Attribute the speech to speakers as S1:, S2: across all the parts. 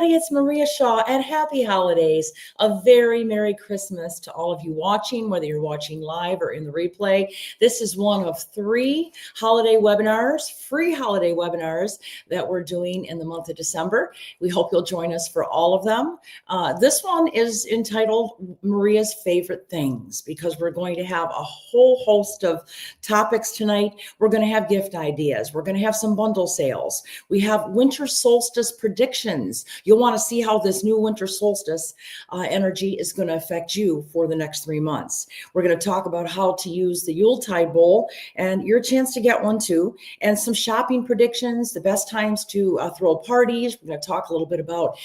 S1: everybody, it's Maria Shaw, and happy holidays. A very Merry Christmas to all of you watching, whether you're watching live or in the replay. This is one of 3 holiday webinars, free holiday webinars that we're doing in the month of December. We hope you'll join us for all of them. This one is entitled Maria's Favorite Things, because we're going to have a whole host of topics tonight. We're going to have gift ideas. We're going to have some bundle sales. We have winter solstice predictions. You'll want to see how this new winter solstice energy is going to affect you for the next 3 months. We're going to talk about how to use the Yuletide bowl and your chance to get one too, and some shopping predictions, the best times to throw parties. We're going to talk a little bit about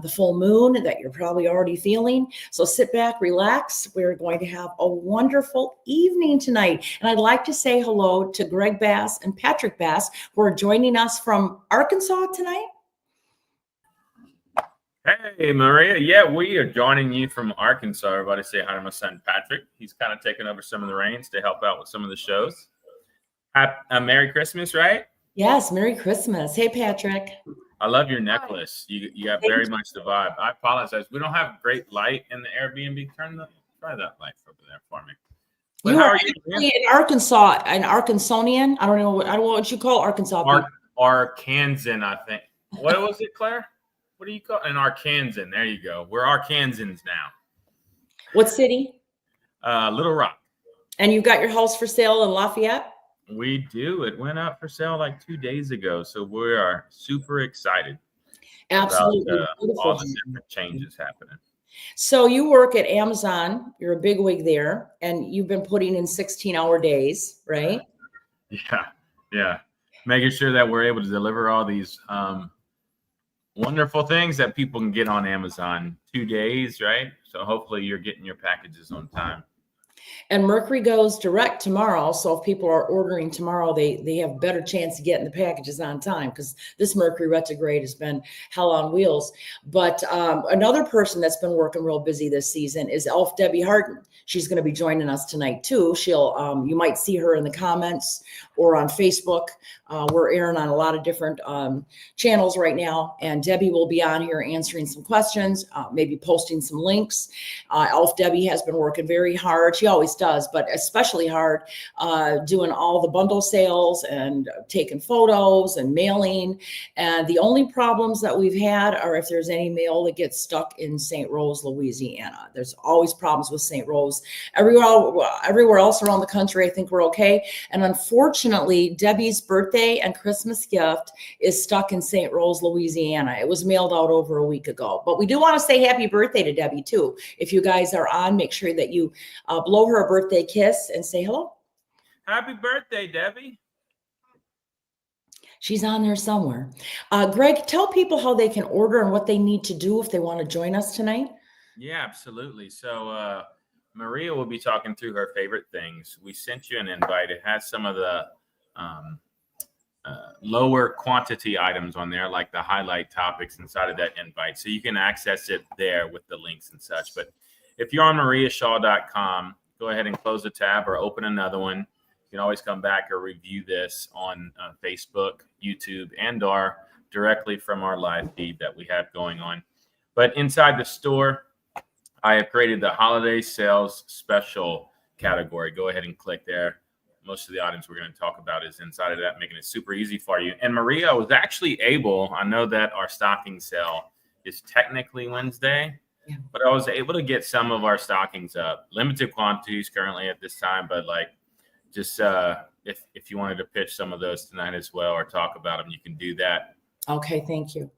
S1: the full moon that you're probably already feeling. So sit back, relax. We're going to have a wonderful evening tonight. And I'd like to say hello to Greg Bass and Patrick Bass, who are joining us from Arkansas tonight.
S2: Hey, Maria. Yeah, we are joining you from Arkansas. Everybody say hi to my son, Patrick. He's kind of taking over some of the reins to help out with some of the shows. Merry Christmas, right?
S1: Yes, Merry Christmas. Hey, Patrick.
S2: I love your necklace. You got very much the vibe. I apologize. We don't have great light in the Airbnb. Try that light over there for me. But
S1: You are actually in Arkansas, an Arkansonian. I don't know what you call Arkansas people.
S2: Arkansan, I think. What was it, Claire? What do you call an Arkansan? There you go. We're Arkansans now.
S1: What city?
S2: Little Rock.
S1: And you got your house for sale in Lafayette?
S2: We do. It went up for sale like 2 days ago. So we are super excited.
S1: Absolutely.
S2: About all the different changes happening.
S1: So you work at Amazon. You're a bigwig there, and you've been putting in 16-hour days, right?
S2: Yeah. Making sure that we're able to deliver all these wonderful things that people can get on Amazon 2 days, right? So hopefully you're getting your packages on time.
S1: And Mercury goes direct tomorrow. So if people are ordering tomorrow, they have a better chance of getting the packages on time, because this Mercury retrograde has been hell on wheels. But another person that's been working real busy this season is Elf Debbie Harden. She's going to be joining us tonight too. She'll you might see her in the comments or on Facebook. We're airing on a lot of different channels right now, and Debbie will be on here answering some questions, maybe posting some links. Elf Debbie has been working very hard. She always does, but especially hard, doing all the bundle sales and taking photos and mailing. And the only problems that we've had are if there's any mail that gets stuck in St. Rose, Louisiana. There's always problems with St. Rose. Everywhere else around the country, I think we're okay. And unfortunately, Debbie's birthday and Christmas gift is stuck in St. Rose, Louisiana. It was mailed out over a week ago. But we do want to say happy birthday to Debbie too. If you guys are on, make sure that you blow her a birthday kiss and say hello.
S2: Happy birthday, Debbie.
S1: She's on there somewhere. Greg, tell people how they can order and what they need to do if they want to join us tonight.
S2: Yeah, absolutely. So Maria will be talking through her favorite things. We sent you an invite. It has some of the lower quantity items on there, like the highlight topics inside of that invite. So you can access it there with the links and such. But if you're on mariashaw.com, go ahead and close the tab or open another one. You can always come back or review this on Facebook, YouTube, and or directly from our live feed that we have going on. But inside the store, I have created the holiday sales special category. Go ahead and click there. Most of the items we're going to talk about is inside of that, making it super easy for you. And Maria was actually able, I know that our stocking sale is technically Wednesday, but I was able to get some of our stockings up. Limited quantities currently at this time, but like just if you wanted to pitch some of those tonight as well or talk about them, you can do that.
S1: Okay, thank you.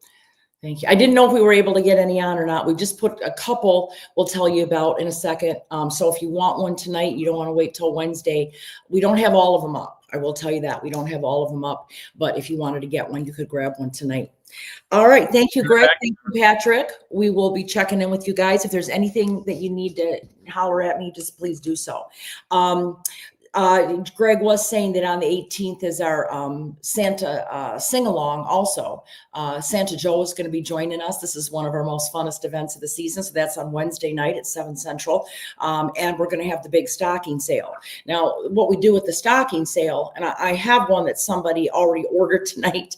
S1: Thank you. I didn't know if we were able to get any on or not. We just put a couple we'll tell you about in a second. So if you want one tonight, you don't want to wait till Wednesday. We don't have all of them up. I will tell you that. We don't have all of them up. But if you wanted to get one, you could grab one tonight. All right. Thank you, Greg. Thank you, Patrick. We will be checking in with you guys. If there's anything that you need to holler at me, just please do so. Greg was saying that on the 18th is our Santa sing-along also. Santa Joe is going to be joining us. This is one of our most funnest events of the season. So that's on Wednesday night at 7 Central. And we're going to have the big stocking sale. Now, what we do with the stocking sale, and I have one that somebody already ordered tonight.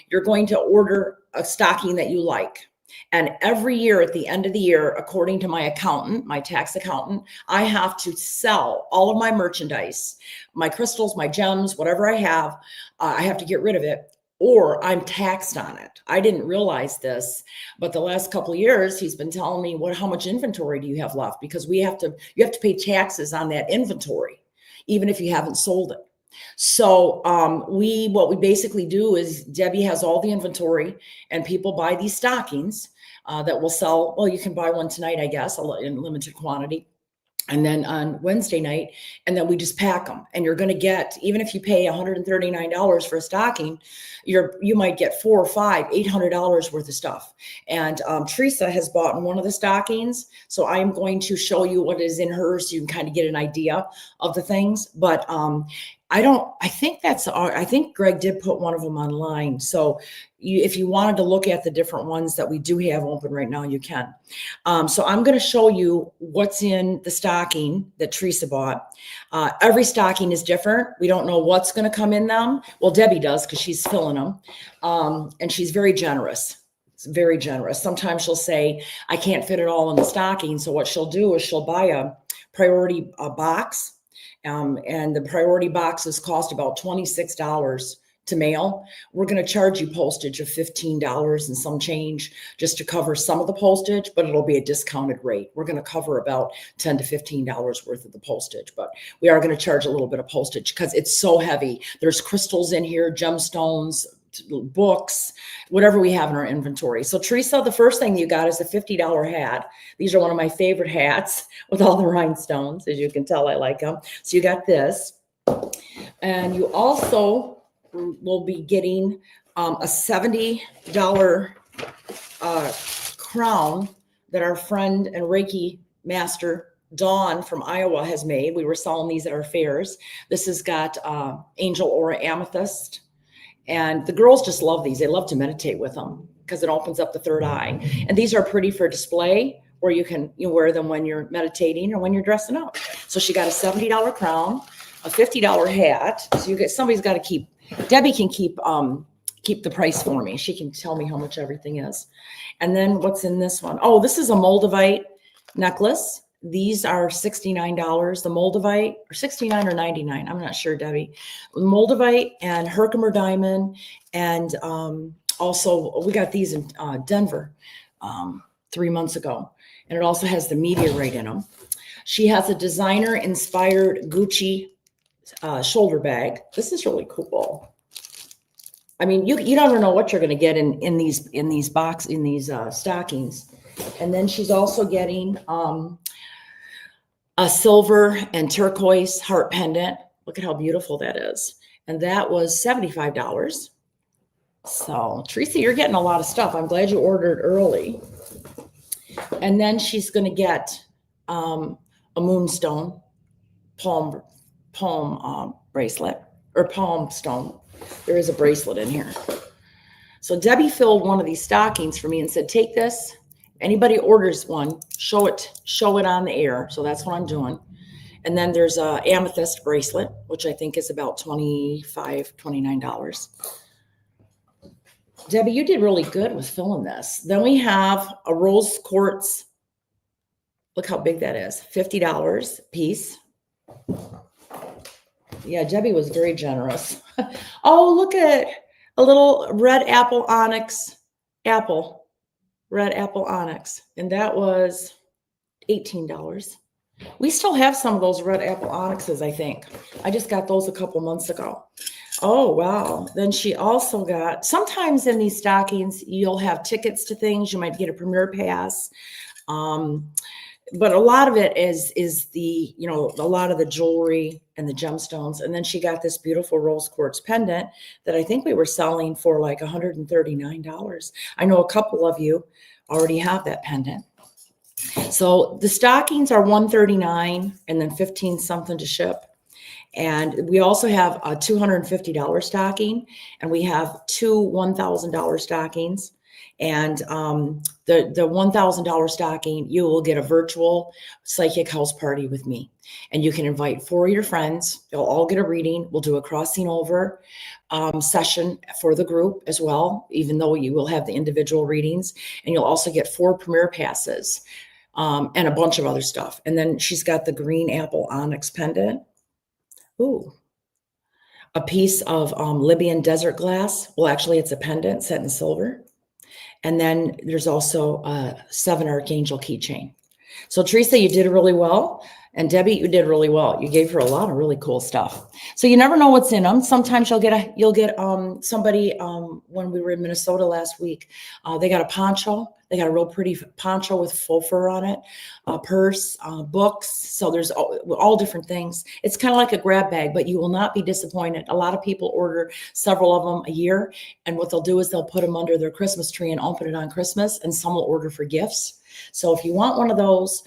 S1: You're going to order a stocking that you like. And every year at the end of the year, according to my accountant, my tax accountant, I have to sell all of my merchandise, my crystals, my gems, whatever I have to get rid of it, or I'm taxed on it. I didn't realize this, but the last couple of years, he's been telling me, how much inventory do you have left? Because you have to pay taxes on that inventory, even if you haven't sold it. So what we basically do is Debbie has all the inventory and people buy these stockings that will sell. Well, you can buy one tonight, I guess, in limited quantity. And then on Wednesday night, and then we just pack them. And you're going to get, even if you pay $139 for a stocking, you might get $400 or $800 worth of stuff. And Teresa has bought one of the stockings. So I am going to show you what is in hers so you can kind of get an idea of the things. But I think Greg did put one of them online. So if you wanted to look at the different ones that we do have open right now, you can. So I'm going to show you what's in the stocking that Teresa bought. Every stocking is different. We don't know what's going to come in them. Well, Debbie does because she's filling them. And she's very generous. It's very generous. Sometimes she'll say, I can't fit it all in the stocking. So what she'll do is she'll buy a priority box. And the priority boxes cost about $26 to mail. We're going to charge you postage of $15 and some change just to cover some of the postage, but it'll be a discounted rate. We're going to cover about $10 to $15 worth of the postage, but we are going to charge a little bit of postage because it's so heavy. There's crystals in here, gemstones, books, whatever we have in our inventory. So Teresa, the first thing you got is a $50 hat. These are one of my favorite hats with all the rhinestones. As you can tell, I like them. So you got this. And you also will be getting a $70 crown that our friend and Reiki master Dawn from Iowa has made. We were selling these at our fairs. This has got angel aura amethyst. And the girls just love these. They love to meditate with them because it opens up the third eye. And these are pretty for display, or you wear them when you're meditating or when you're dressing up. So she got a $70 crown, a $50 hat. So somebody's got to keep. Debbie can keep the price for me. She can tell me how much everything is. And then what's in this one? Oh, this is a Moldavite necklace. These are $69. The Moldavite, or $69 or $99. I'm not sure, Debbie. Moldavite and Herkimer diamond. And also, we got these in Denver 3 months ago. And it also has the meteorite in them. She has a designer-inspired Gucci shoulder bag. This is really cool. I mean, you never know what you're going to get in these stockings. And then she's also getting a silver and turquoise heart pendant. Look at how beautiful that is. And that was $75. So Teresa, you're getting a lot of stuff. I'm glad you ordered early. And then she's going to get a moonstone palm bracelet, or palm stone. There is a bracelet in here. So Debbie filled one of these stockings for me and said, take this. Anybody orders one, show it on the air. So that's what I'm doing. And then there's a amethyst bracelet, which I think is about $25, $29. Debbie, you did really good with filling this. Then we have a rose quartz. Look how big that is. $50 a piece. Yeah, Debbie was very generous. Oh, look at a little red apple onyx apple. Red apple onyx, and that was $18. We still have some of those red apple onyxes, I think. I just got those a couple months ago. Oh, wow. Then she also got, sometimes in these stockings, you'll have tickets to things. You might get a premiere pass. But a lot of it is a lot of the jewelry and the gemstones. And then she got this beautiful rose quartz pendant that I think we were selling for like $139. I know a couple of you already have that pendant. So the stockings are $139 and then $15 something to ship. And we also have a $250 stocking, and we have two $1,000 stockings. And the $1,000 stocking, you will get a virtual psychic house party with me. And you can invite 4 of your friends. They'll all get a reading. We'll do a crossing over session for the group as well, even though you will have the individual readings. And you'll also get 4 premiere passes and a bunch of other stuff. And then she's got the green apple onyx pendant. Ooh. A piece of Libyan desert glass. Well, actually, it's a pendant set in silver. And then there's also a 7 archangel keychain. So Teresa, you did really well. And Debbie, you did really well. You gave her a lot of really cool stuff. So you never know what's in them. Sometimes you'll get somebody when we were in Minnesota last week, they got a poncho. They got a real pretty poncho with faux fur on it, a purse, books. So there's all different things. It's kind of like a grab bag, but you will not be disappointed. A lot of people order several of them a year. And what they'll do is they'll put them under their Christmas tree and open it on Christmas. And some will order for gifts. So if you want one of those,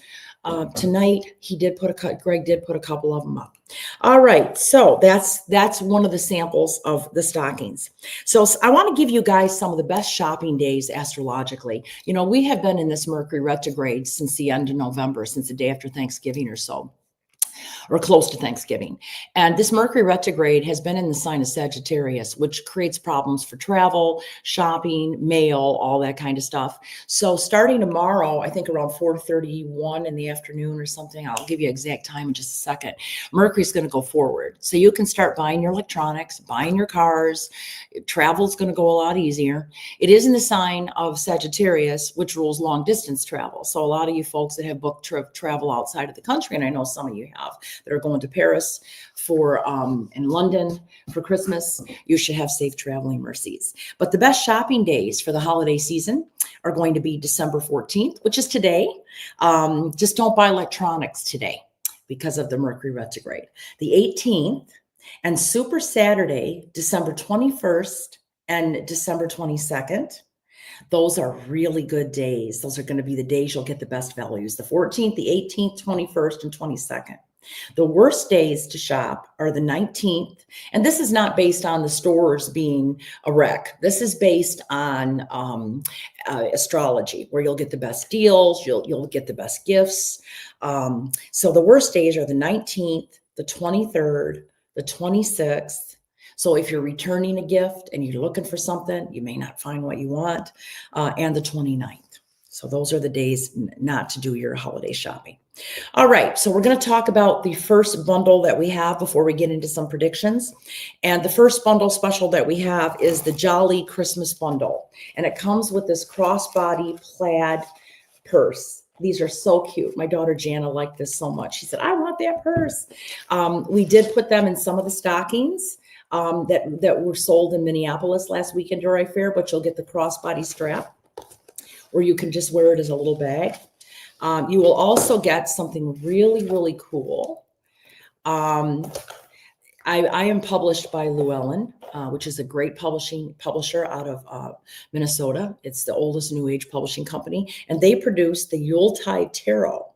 S1: tonight Greg did put a couple of them up. All right, so that's one of the samples of the stockings. So I want to give you guys some of the best shopping days astrologically. You know, we have been in this Mercury retrograde since the end of November, since the day after Thanksgiving or so, or close to Thanksgiving. And this Mercury retrograde has been in the sign of Sagittarius, which creates problems for travel, shopping, mail, all that kind of stuff. So starting tomorrow, I think around 4:31 in the afternoon or something, I'll give you exact time in just a second, Mercury's going to go forward. So you can start buying your electronics, buying your cars. Travel's going to go a lot easier. It is in the sign of Sagittarius, which rules long distance travel. So a lot of you folks that have booked travel outside of the country, and I know some of you have, that are going to Paris for in London for Christmas, you should have safe traveling mercies. But the best shopping days for the holiday season are going to be December 14th, which is today. Just don't buy electronics today because of the Mercury retrograde. The 18th and Super Saturday, December 21st and December 22nd. Those are really good days. Those are going to be the days you'll get the best values. The 14th, the 18th, 21st, and 22nd. The worst days to shop are the 19th. And this is not based on the stores being a wreck. This is based on astrology, where you'll get the best deals. You'll get the best gifts. So the worst days are the 19th, the 23rd, the 26th. So if you're returning a gift and you're looking for something, you may not find what you want, and the 29th. So those are the days not to do your holiday shopping. All right, so we're going to talk about the first bundle that we have before we get into some predictions. And the first bundle special that we have is the Jolly Christmas Bundle. And it comes with this crossbody plaid purse. These are so cute. My daughter Jana liked this so much. She said, I want that purse. We did put them in some of the stockings that were sold in Minneapolis last weekend during fair, but you'll get the crossbody strap, or you can just wear it as a little bag. You will also get something really, really cool. I am published by Llewellyn, which is a great publisher out of Minnesota. It's the oldest New Age publishing company, and they produce the Yuletide Tarot.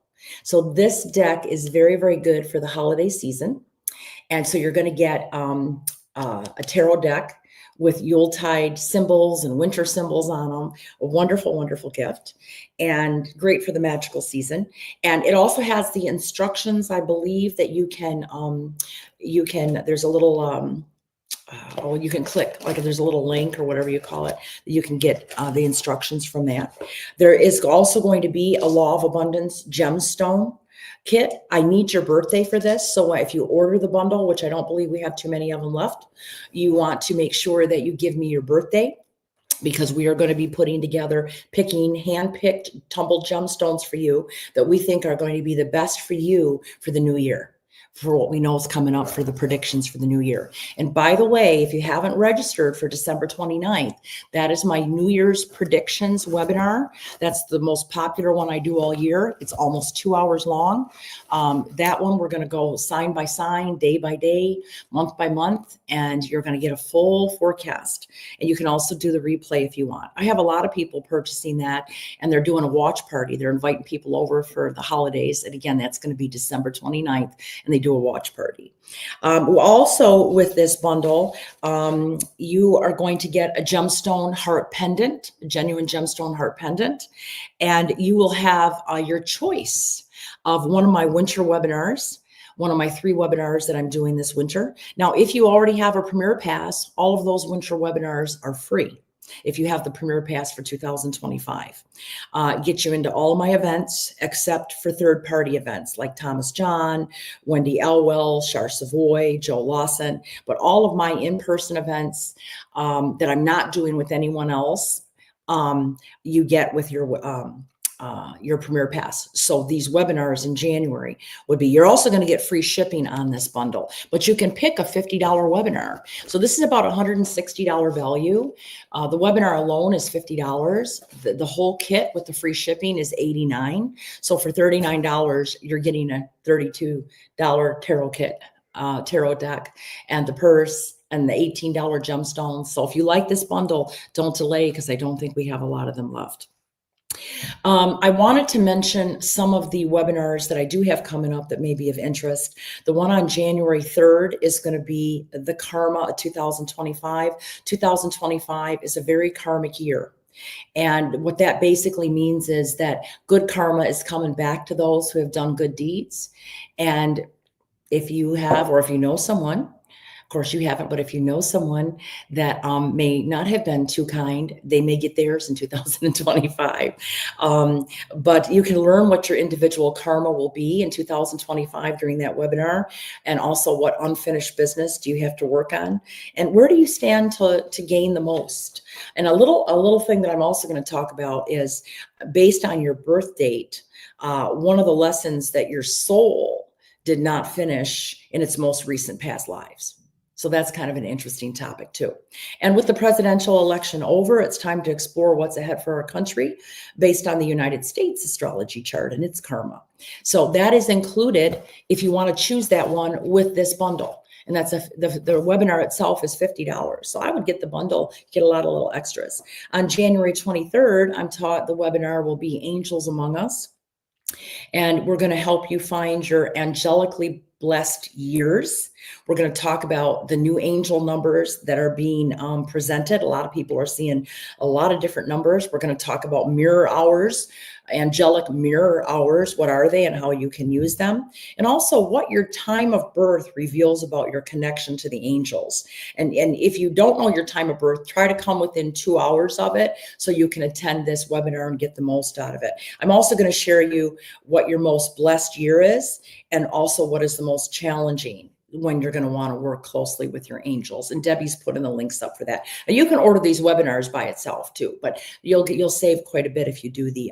S1: So this deck is very, very good for the holiday season. And so you're going to get a tarot deck with Yuletide symbols and winter symbols on them. A wonderful, wonderful gift, and great for the magical season. And it also has the instructions, I believe, that you can, there's a little, you can click, like there's a little link or whatever you call it, you can get the instructions from that. There is also going to be a Law of Abundance gemstone kit. I need your birthday for this. So if you order the bundle, which I don't believe we have too many of them left, you want to make sure that you give me your birthday, because we are going to be putting together, picking hand-picked tumbled gemstones for you that we think are going to be the best for you for the new year, for what we know is coming up for the predictions for the new year. And by the way, if you haven't registered for December 29th, that is my New Year's predictions webinar. That's the most popular one I do all year. It's almost 2 hours long. That one, we're going to go sign by sign, day by day, month by month, and you're going to get a full forecast. And you can also do the replay if you want. I have a lot of people purchasing that, and they're doing a watch party. They're inviting people over for the holidays. And again, that's going to be December 29th and they do a watch party. Also with this bundle, you are going to get a gemstone heart pendant, a genuine gemstone heart pendant, and you will have your choice of one of my winter webinars, one of my 3 webinars that I'm doing this winter. Now, if you already have a Premier Pass, all of those winter webinars are free. If you have the Premier Pass for 2025, get you into all of my events except for third-party events like Thomas John, Wendy Elwell, Char Savoy, Joe Lawson, but all of my in-person events that I'm not doing with anyone else, you get with your Premier Pass. So these webinars in January would be, you're also going to get free shipping on this bundle, but you can pick a $50 webinar. So this is about $160 value. The webinar alone is $50. The whole kit with the free shipping is $89. So for $39, you're getting a $32 tarot kit, tarot deck, and the purse, and the $18 gemstones. So if you like this bundle, don't delay, because I don't think we have a lot of them left. I wanted to mention some of the webinars that I do have coming up that may be of interest. The one on January 3rd is going to be the Karma of 2025. 2025 is a very karmic year. And what that basically means is that good karma is coming back to those who have done good deeds. And if you have, or if you know someone, of course you haven't, but if you know someone that may not have been too kind, they may get theirs in 2025. But you can learn what your individual karma will be in 2025 during that webinar, and also what unfinished business do you have to work on, and where do you stand to gain the most. And a little thing that I'm also going to talk about is, based on your birth date, one of the lessons that your soul did not finish in its most recent past lives. So that's kind of an interesting topic too. And with the presidential election over, it's time to explore what's ahead for our country based on the United States astrology chart and its karma. So that is included if you want to choose that one with this bundle. And that's the webinar itself is $50. So I would get the bundle, get a lot of little extras. On January 23rd, I'm taught the webinar will be Angels Among Us. And we're going to help you find your angelically blessed years. We're going to talk about the new angel numbers that are being presented. A lot of people are seeing a lot of different numbers. We're going to talk about mirror hours, angelic mirror hours. What are they and how you can use them? And also what your time of birth reveals about your connection to the angels. And if you don't know your time of birth, try to come within 2 hours of it so you can attend this webinar and get the most out of it. I'm also going to share you what your most blessed year is, and also what is the most challenging when you're going to want to work closely with your angels. And Debbie's putting the links up for that. Now you can order these webinars by itself too, but you'll save quite a bit if you do the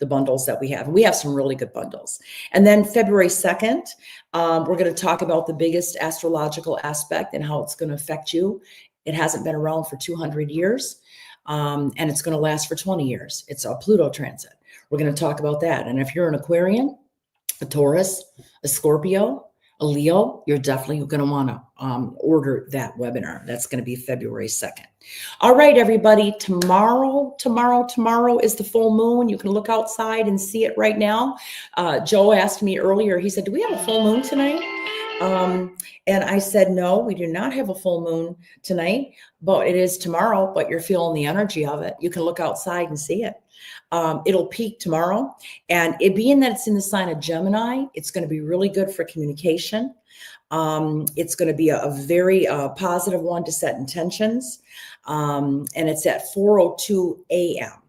S1: bundles that we have. And we have some really good bundles. And then February 2nd, we're going to talk about the biggest astrological aspect and how it's going to affect you. It hasn't been around for 200 years, and it's going to last for 20 years. It's a Pluto transit. We're going to talk about that. And if you're an Aquarian, a Taurus, a Scorpio, a Leo, you're definitely going to want to order that webinar. That's going to be February 2nd. All right, everybody. Tomorrow is the full moon. You can look outside and see it right now. Joe asked me earlier, he said, do we have a full moon tonight? And I said, no, we do not have a full moon tonight, but it is tomorrow, but you're feeling the energy of it. You can look outside and see it. It'll peak tomorrow, and it being that it's in the sign of Gemini, it's going to be really good for communication. It's going to be a very positive one to set intentions, and it's at 4:02 a.m.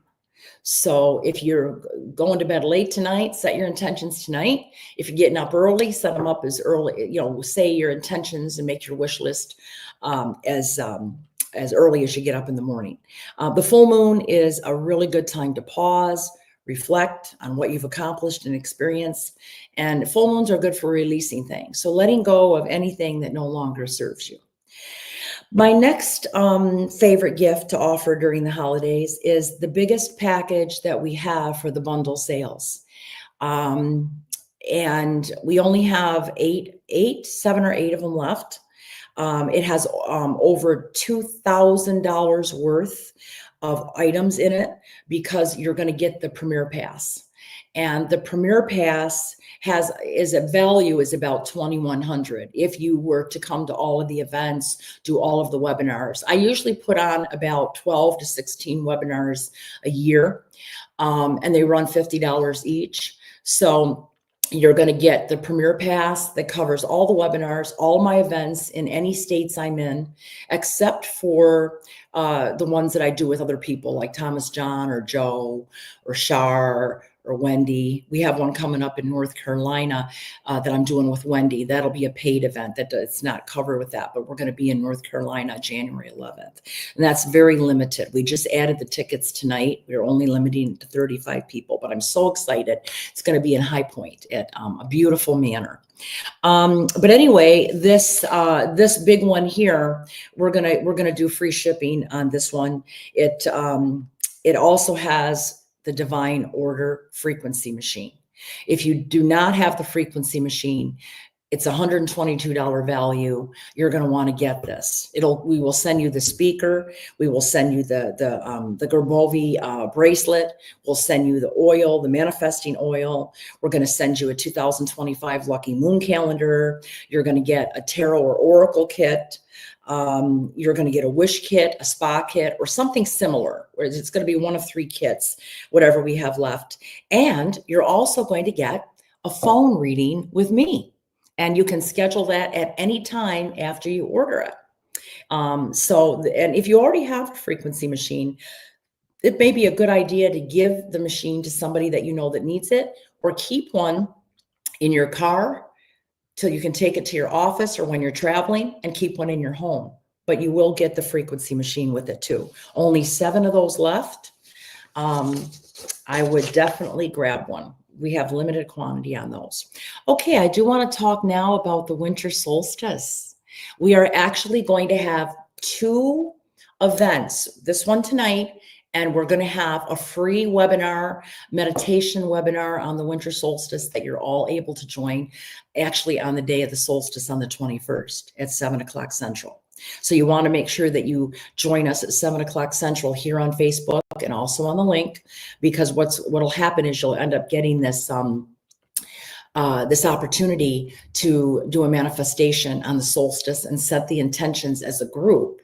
S1: So if you're going to bed late tonight, set your intentions tonight. If you're getting up early, set them up as early, say your intentions and make your wish list as early as you get up in the morning. The full moon is a really good time to pause, reflect on what you've accomplished and experienced. And full moons are good for releasing things. So letting go of anything that no longer serves you. My next favorite gift to offer during the holidays is the biggest package that we have for the bundle sales. And we only have seven or eight of them left. It has over $2,000 worth of items in it, because you're going to get the Premier Pass. And the Premier Pass is a value is about $2,100 if you were to come to all of the events, do all of the webinars. I usually put on about 12 to 16 webinars a year, and they run $50 each. So you're going to get the Premier Pass that covers all the webinars, all my events in any states I'm in, except for the ones that I do with other people like Thomas John or Joe or Shar or Wendy. We have one coming up in North Carolina that I'm doing with Wendy. That'll be a paid event that it's not covered with that, but we're going to be in North Carolina January 11th. And that's very limited. We just added the tickets tonight. We're only limiting to 35 people, but I'm so excited. It's going to be in High Point at a beautiful manor. But anyway, this big one here, we're gonna do free shipping on this one. It also has the Divine Order frequency machine. If you do not have the frequency machine, it's $122 value. You're going to want to get this. We will send you the speaker. We will send you the Gerbovi bracelet. We'll send you the oil, the manifesting oil. We're going to send you a 2025 Lucky Moon calendar. You're going to get a tarot or oracle kit. You're going to get a wish kit, a spa kit, or something similar. It's going to be one of 3 kits, whatever we have left. And you're also going to get a phone reading with me. And you can schedule that at any time after you order it. And if you already have a frequency machine, it may be a good idea to give the machine to somebody that you know that needs it, or keep one in your car till you can take it to your office or when you're traveling, and keep one in your home. But you will get the frequency machine with it too. Only 7 of those left. I would definitely grab one. We have limited quantity on those. Okay, I do want to talk now about the winter solstice. We are actually going to have 2 events, this one tonight, and we're going to have a free webinar, meditation webinar on the winter solstice that you're all able to join actually on the day of the solstice on the 21st at 7 o'clock Central. So you want to make sure that you join us at 7 o'clock Central here on Facebook and also on the link, because what'll happen is you'll end up getting this this opportunity to do a manifestation on the solstice and set the intentions as a group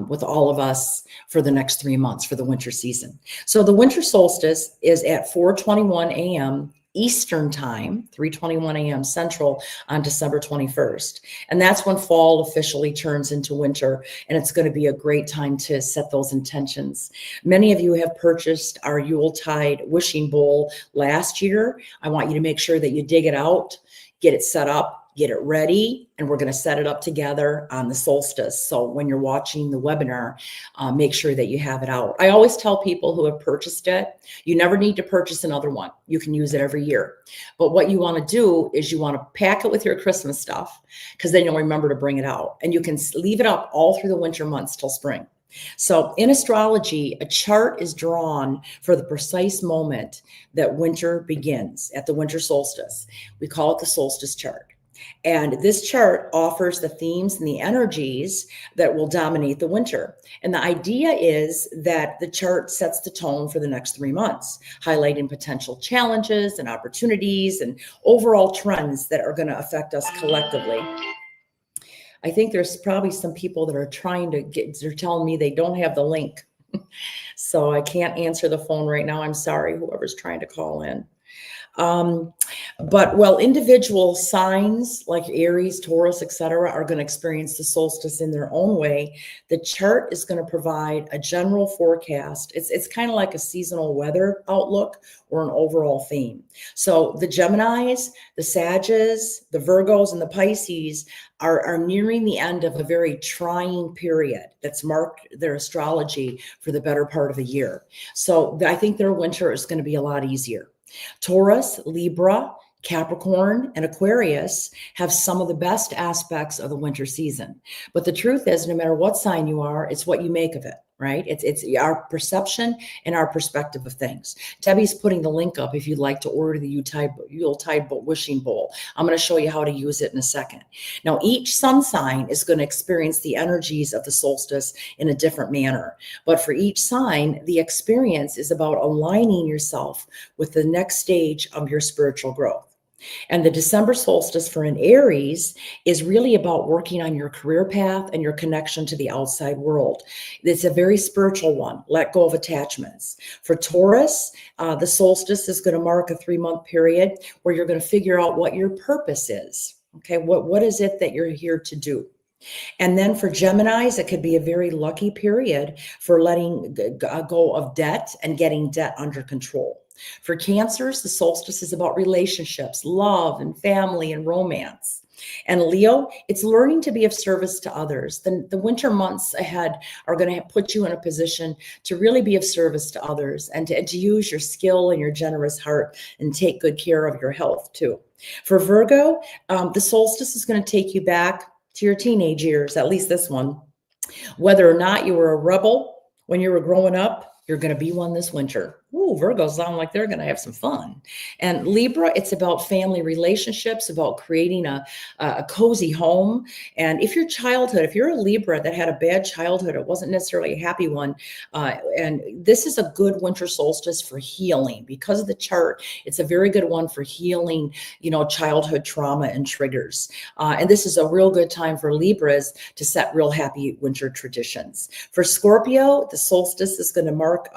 S1: with all of us for the next 3 months for the winter season. So the winter solstice is at 4:21 a.m. Eastern time, 3:21 a.m. Central on December 21st. And that's when fall officially turns into winter. And it's going to be a great time to set those intentions. Many of you have purchased our Yuletide wishing bowl last year. I want you to make sure that you dig it out, get it set up, get it ready, and we're going to set it up together on the solstice. So when you're watching the webinar, make sure that you have it out. I always tell people who have purchased it, you never need to purchase another one. You can use it every year. But what you want to do is you want to pack it with your Christmas stuff, because then you'll remember to bring it out. And you can leave it up all through the winter months till spring. So in astrology, a chart is drawn for the precise moment that winter begins at the winter solstice. We call it the solstice chart. And this chart offers the themes and the energies that will dominate the winter. And the idea is that the chart sets the tone for the next 3 months, highlighting potential challenges and opportunities and overall trends that are going to affect us collectively. I think there's probably some people that are they're telling me they don't have the link. So I can't answer the phone right now. I'm sorry, whoever's trying to call in. But individual signs like Aries, Taurus, etc., are going to experience the solstice in their own way. The chart is going to provide a general forecast. It's kind of like a seasonal weather outlook or an overall theme. So the Geminis, the Sagittarius, the Virgos, and the Pisces are nearing the end of a very trying period that's marked their astrology for the better part of a year. So I think their winter is going to be a lot easier. Taurus, Libra, Capricorn, and Aquarius have some of the best aspects of the winter season. But the truth is, no matter what sign you are, it's what you make of it. right? It's our perception and our perspective of things. Debbie's putting the link up if you'd like to order the Yuletide wishing bowl. I'm going to show you how to use it in a second. Now, each sun sign is going to experience the energies of the solstice in a different manner. But for each sign, the experience is about aligning yourself with the next stage of your spiritual growth. And the December solstice for an Aries is really about working on your career path and your connection to the outside world. It's a very spiritual one. Let go of attachments. For Taurus, the solstice is going to mark a 3-month period where you're going to figure out what your purpose is. Okay, what is it that you're here to do? And then for Geminis, it could be a very lucky period for letting go of debt and getting debt under control. For Cancers, the solstice is about relationships, love, and family and romance. And Leo, it's learning to be of service to others. The winter months ahead are going to put you in a position to really be of service to others and to use your skill and your generous heart and take good care of your health too. For Virgo, the solstice is going to take you back to your teenage years, at least this one. Whether or not you were a rebel when you were growing up, you're going to be one this winter. Ooh, Virgos sound like they're going to have some fun. And Libra, it's about family relationships, about creating a cozy home. And if your childhood, if you're a Libra that had a bad childhood, it wasn't necessarily a happy one, and this is a good winter solstice for healing. Because of the chart, it's a very good one for healing, childhood trauma and triggers. And this is a real good time for Libras to set real happy winter traditions. For Scorpio, the solstice is going to mark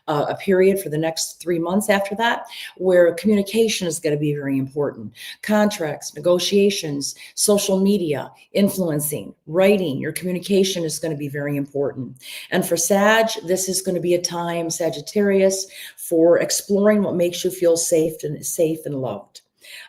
S1: a period for the next 3 months after that, where communication is going to be very important. Contracts, negotiations, social media, influencing, writing, your communication is going to be very important. And for Sag, this is going to be a time, Sagittarius, for exploring what makes you feel safe and loved.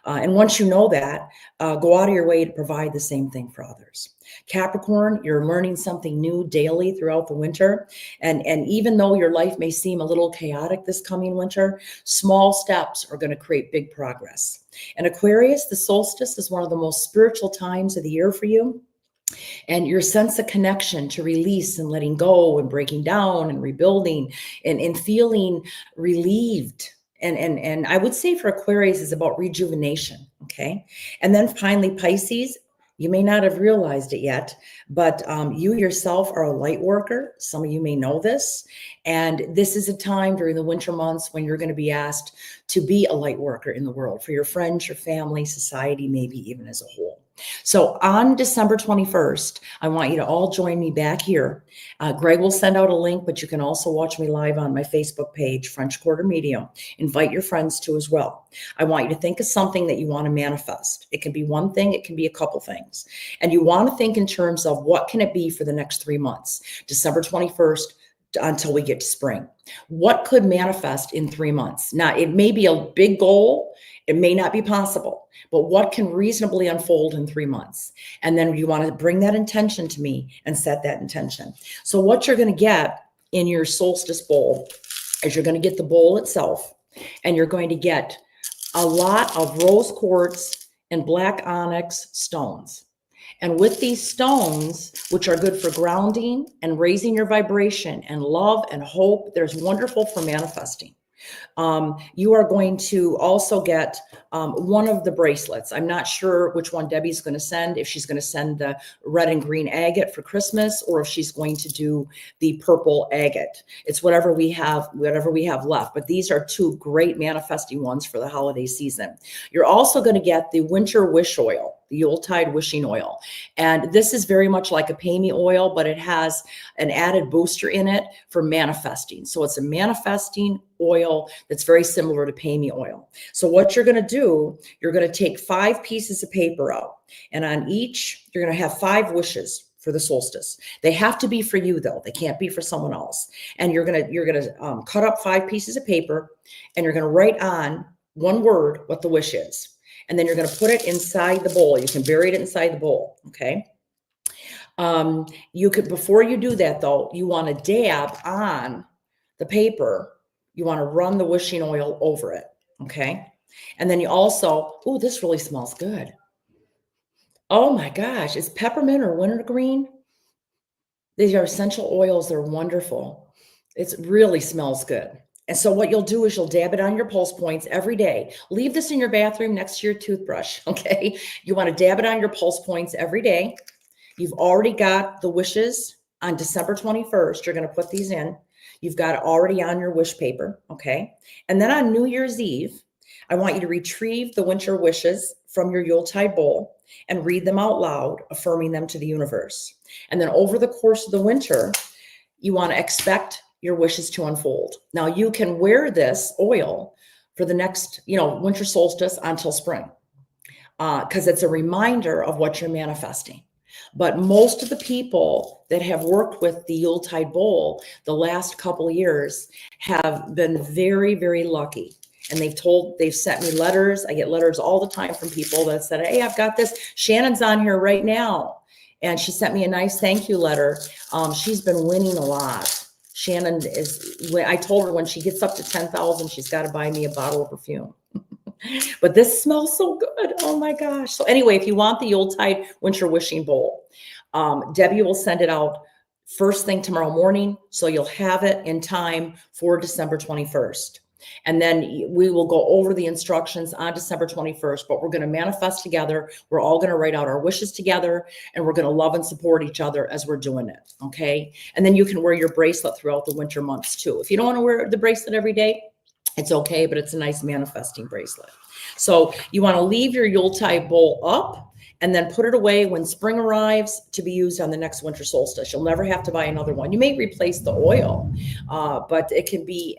S1: And once you know that, go out of your way to provide the same thing for others. Capricorn, you're learning something new daily throughout the winter. And even though your life may seem a little chaotic this coming winter, small steps are going to create big progress. And Aquarius, the solstice is one of the most spiritual times of the year for you. And your sense of connection to release and letting go and breaking down and rebuilding and feeling relieved. And I would say for Aquarius is about rejuvenation. Okay. And then finally, Pisces, you may not have realized it yet, but you yourself are a light worker. Some of you may know this. And this is a time during the winter months when you're going to be asked to be a light worker in the world for your friends, your family, society, maybe even as a whole. So on December 21st, I want you to all join me back here. Greg will send out a link, but you can also watch me live on my Facebook page, French Quarter Medium. Invite your friends to as well. I want you to think of something that you want to manifest. It can be one thing, it can be a couple things. And you want to think in terms of what can it be for the next 3 months, December 21st until we get to spring. What could manifest in 3 months? Now, it may be a big goal. It may not be possible, but what can reasonably unfold in 3 months? And then you want to bring that intention to me and set that intention. So what you're going to get in your solstice bowl is you're going to get the bowl itself, and you're going to get a lot of rose quartz and black onyx stones. And with these stones, which are good for grounding and raising your vibration and love and hope, there's wonderful for manifesting. You are going to also get one of the bracelets. I'm not sure which one Debbie's going to send, if she's going to send the red and green agate for Christmas, or if she's going to do the purple agate. It's whatever we have left. But these are 2 great manifesting ones for the holiday season. You're also going to get the winter wish oil, the Yuletide wishing oil. And this is very much like a pay me oil, but it has an added booster in it for manifesting. So it's a manifesting oil that's very similar to pay me oil. So what you're going to do, you're going to take 5 pieces of paper out, and on each, you're going to have 5 wishes for the solstice. They have to be for you though. They can't be for someone else. And you're going to cut up 5 pieces of paper, and you're going to write on one word what the wish is. And then you're going to put it inside the bowl. You can bury it inside the bowl. Okay. You could, before you do that though, you want to dab on the paper. You want to run the wishing oil over it. Okay. And then you also, oh, this really smells good. Oh my gosh. Is peppermint or wintergreen? These are essential oils. They're wonderful. It really smells good. And so what you'll do is you'll dab it on your pulse points every day. Leave this in your bathroom next to your toothbrush, okay? You want to dab it on your pulse points every day. You've already got the wishes on December 21st. You're going to put these in. You've got it already on your wish paper, okay? And then on New Year's Eve, I want you to retrieve the winter wishes from your Yuletide bowl and read them out loud, affirming them to the universe. And then over the course of the winter, you want to expect your wishes to unfold. Now you can wear this oil for the next, winter solstice until spring, because it's a reminder of what you're manifesting. But most of the people that have worked with the Yuletide bowl the last couple of years have been very, very lucky. And they've sent me letters. I get letters all the time from people that said, hey, I've got this. Shannon's on here right now. And she sent me a nice thank you letter. She's been winning a lot. Shannon I told her when she gets up to 10,000, she's got to buy me a bottle of perfume. But this smells so good. Oh my gosh. So anyway, if you want the Yuletide Winter Wishing Bowl, Debbie will send it out first thing tomorrow morning. So you'll have it in time for December 21st. And then we will go over the instructions on December 21st, but we're going to manifest together. We're all going to write out our wishes together, and we're going to love and support each other as we're doing it. Okay. And then you can wear your bracelet throughout the winter months too. If you don't want to wear the bracelet every day, it's okay, but it's a nice manifesting bracelet. So you want to leave your Yuletide bowl up and then put it away when spring arrives to be used on the next winter solstice. You'll never have to buy another one. You may replace the oil, but it can be,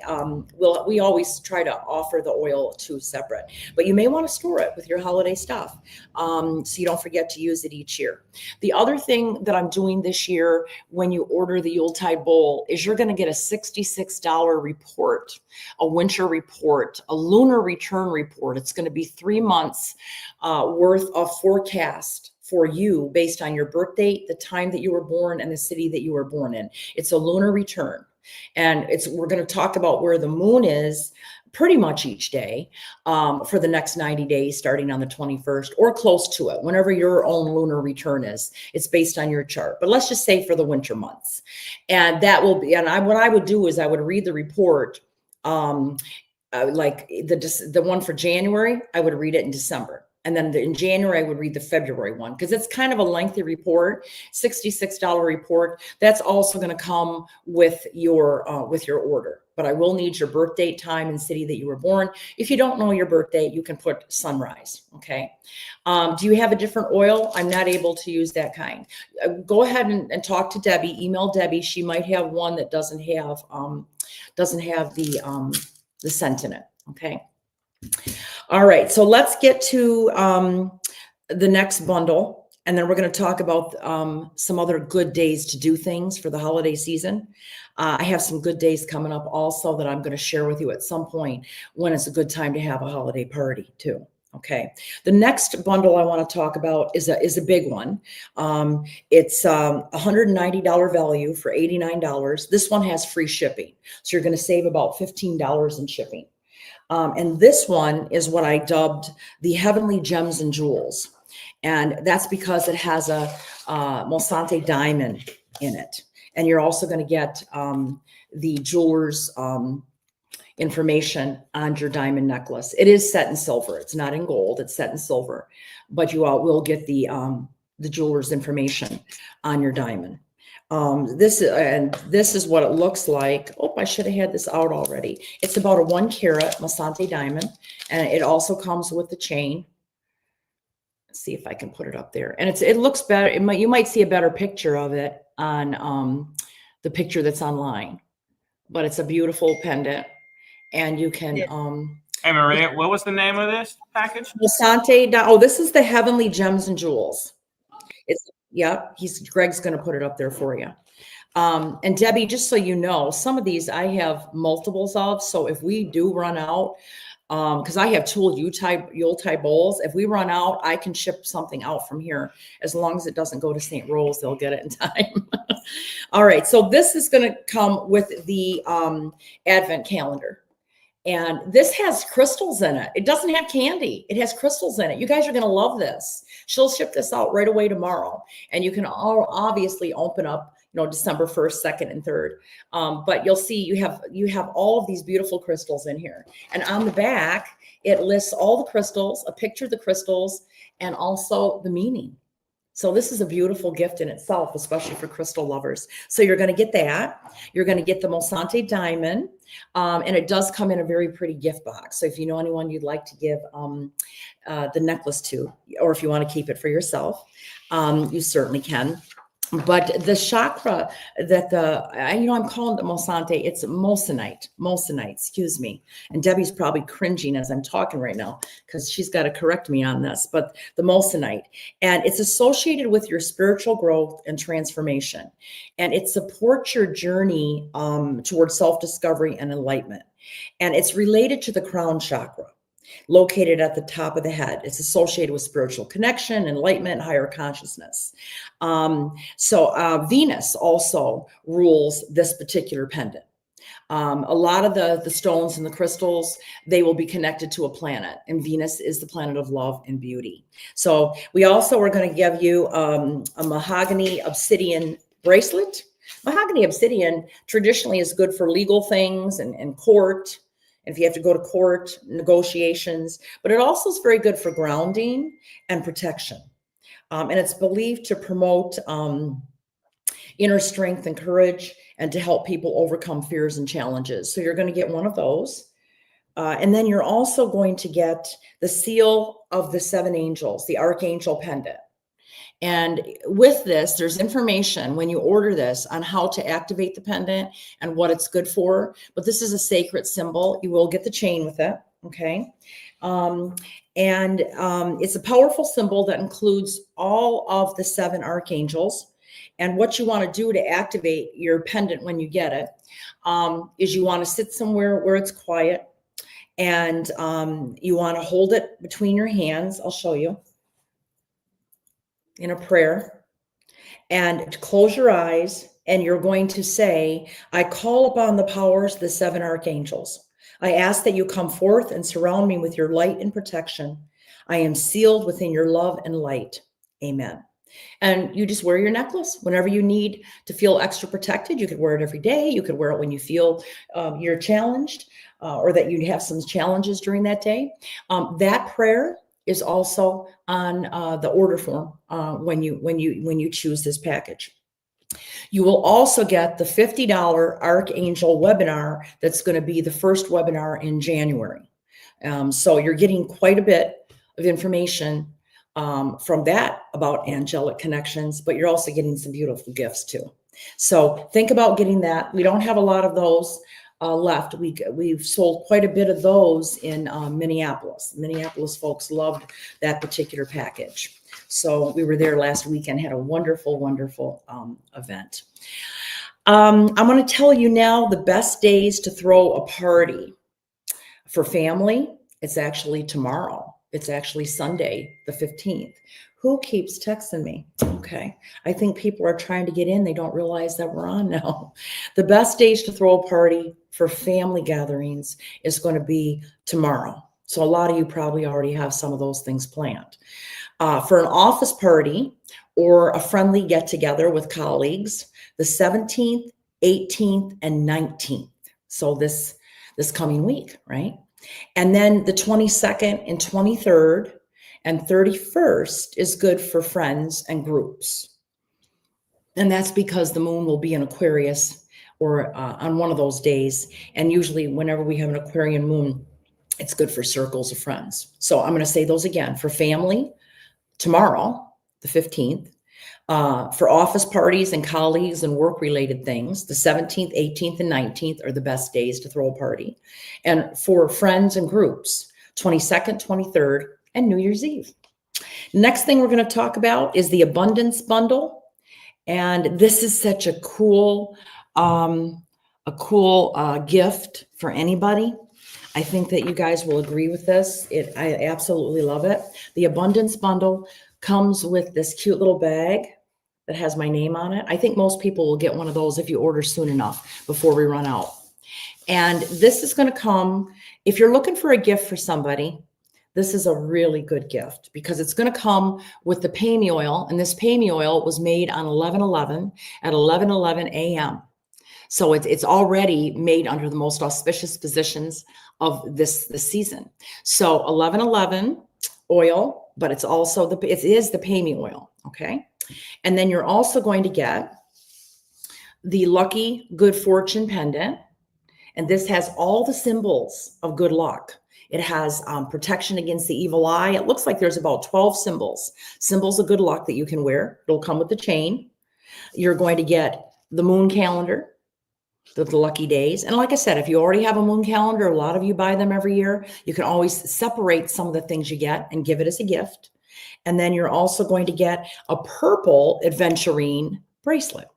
S1: we always try to offer the oil two separate, but you may want to store it with your holiday stuff so you don't forget to use it each year. The other thing that I'm doing this year when you order the Yuletide bowl is you're going to get a $66 report, a winter report, a lunar return report. It's going to be 3 months worth of forecast for you based on your birth date, the time that you were born, and the city that you were born in. It's a lunar return. And we're going to talk about where the moon is pretty much each day for the next 90 days, starting on the 21st or close to it, whenever your own lunar return is. It's based on your chart. But let's just say for the winter months. And that will be, what I would do is I would read the report, like the one for January, I would read it in December. And then in January, I would read the February one because it's kind of a lengthy report, $66 report. That's also going to come with your order. But I will need your birth date, time, and city that you were born. If you don't know your birth date, you can put sunrise. Okay. Do you have a different oil? I'm not able to use that kind. Go ahead and talk to Debbie. Email Debbie. She might have one that doesn't have the scent in it. Okay. All right, so let's get to the next bundle, and then we're going to talk about some other good days to do things for the holiday season. I have some good days coming up also that I'm going to share with you at some point when it's a good time to have a holiday party too. Okay, the next bundle I want to talk about is a big one. It's $190 value for $89. This one has free shipping, so you're going to save about $15 in shipping. And this one is what I dubbed the Heavenly Gems and Jewels. And that's because it has a Mulsanne diamond in it. And you're also going to get the jeweler's information on your diamond necklace. It is set in silver. It's not in gold. It's set in silver. But you all will get the jeweler's information on your diamond. This is what it looks like. Oh, I should have had this out already. It's about a 1 carat Mulsanne diamond, and it also comes with the chain. Let's see if I can put it up there. And it looks better. You might see a better picture of it on the picture that's online, but it's a beautiful pendant, and you can.
S2: Hey Maria, what was the name of this package?
S1: Mulsanne. Oh, this is the Heavenly Gems and Jewels. Greg's going to put it up there for you. And Debbie, just so you know, some of these I have multiples of. So if we do run out, because I have two Yuletide bowls, if we run out, I can ship something out from here. As long as it doesn't go to St. Rose, they'll get it in time. All right. So this is going to come with the Advent calendar. And this has crystals in it. It doesn't have candy. It has crystals in it. You guys are going to love this. She'll ship this out right away tomorrow. And you can all obviously open up December 1st, 2nd, and 3rd. But you'll see you have all of these beautiful crystals in here. And on the back, it lists all the crystals, a picture of the crystals, and also the meaning. So this is a beautiful gift in itself, especially for crystal lovers. So you're going to get that. You're going to get the Mosante diamond. And it does come in a very pretty gift box. So if you know anyone you'd like to give the necklace to, or if you want to keep it for yourself, you certainly can. But the chakra that I'm calling it Mosante, it's Moissanite, excuse me. And Debbie's probably cringing as I'm talking right now because she's got to correct me on this, but the Moissanite. And it's associated with your spiritual growth and transformation. And it supports your journey towards self-discovery and enlightenment. And it's related to the crown chakra, located at the top of the head. It's associated with spiritual connection, enlightenment, higher consciousness. So Venus also rules this particular pendant. A lot of the stones and the crystals, they will be connected to a planet, and Venus is the planet of love and beauty. So we also are going to give you a mahogany obsidian bracelet. Mahogany obsidian traditionally is good for legal things and court. If you have to go to court, negotiations, but it also is very good for grounding and protection. And it's believed to promote inner strength and courage and to help people overcome fears and challenges. So you're going to get one of those. And then you're also going to get the seal of the 7 angels, the archangel pendant. And with this, there's information when you order this on how to activate the pendant and what it's good for. But this is a sacred symbol. You will get the chain with it. Okay. It's a powerful symbol that includes all of the 7 archangels. And what you want to do to activate your pendant when you get it is you want to sit somewhere where it's quiet, and you want to hold it between your hands. I'll show you. In a prayer, and close your eyes, and you're going to say, I call upon the powers of the 7 archangels. I ask that you come forth and surround me with your light and protection. I am sealed within your love and light. Amen. And you just wear your necklace whenever you need to feel extra protected. You could wear it every day. You could wear it when you feel you're challenged or that you have some challenges during that day. That prayer is also on the order form when you choose this package. You will also get the $50 Archangel webinar. That's going to be the first webinar in January. So you're getting quite a bit of information from that about angelic connections, but you're also getting some beautiful gifts too. So think about getting that. We don't have a lot of those left. We've sold quite a bit of those in Minneapolis. Minneapolis folks loved that particular package. So we were there last weekend, had a wonderful, wonderful event. I'm going to tell you now the best days to throw a party for family. It's actually tomorrow. It's actually Sunday, the 15th. Who keeps texting me? Okay. I think people are trying to get in. They don't realize that we're on now. The best days to throw a party for family gatherings is going to be tomorrow. So a lot of you probably already have some of those things planned. For an office party or a friendly get together with colleagues, the 17th, 18th, and 19th. So this coming week, right? And then the 22nd and 23rd and 31st is good for friends and groups. And that's because the moon will be in Aquarius or on one of those days. And usually whenever we have an Aquarian moon, it's good for circles of friends. So I'm going to say those again. For family, tomorrow, the 15th. For office parties and colleagues and work-related things, the 17th, 18th, and 19th are the best days to throw a party. And for friends and groups, 22nd, 23rd, and New Year's Eve. Next thing we're going to talk about is the Abundance Bundle. And this is such a cool gift for anybody. I think that you guys will agree with this. I absolutely love it. The Abundance Bundle comes with this cute little bag that has my name on it. I think most people will get one of those if you order soon enough before we run out. And this is going to come, if you're looking for a gift for somebody, This is a really good gift because it's going to come with the Pamy oil. And this Pamy oil was made on 11/11 at 11:11 a.m. So it's already made under the most auspicious positions of this season. So 11/11 oil, but it's also it is the Pamy oil. Okay. And then you're also going to get the Lucky Good Fortune pendant. And this has all the symbols of good luck. It has protection against the evil eye. It looks like there's about 12 symbols of good luck that you can wear. It'll come with the chain. You're going to get the moon calendar, the lucky days. And like I said, if you already have a moon calendar, a lot of you buy them every year, you can always separate some of the things you get and give it as a gift. And then you're also going to get a purple aventurine bracelet.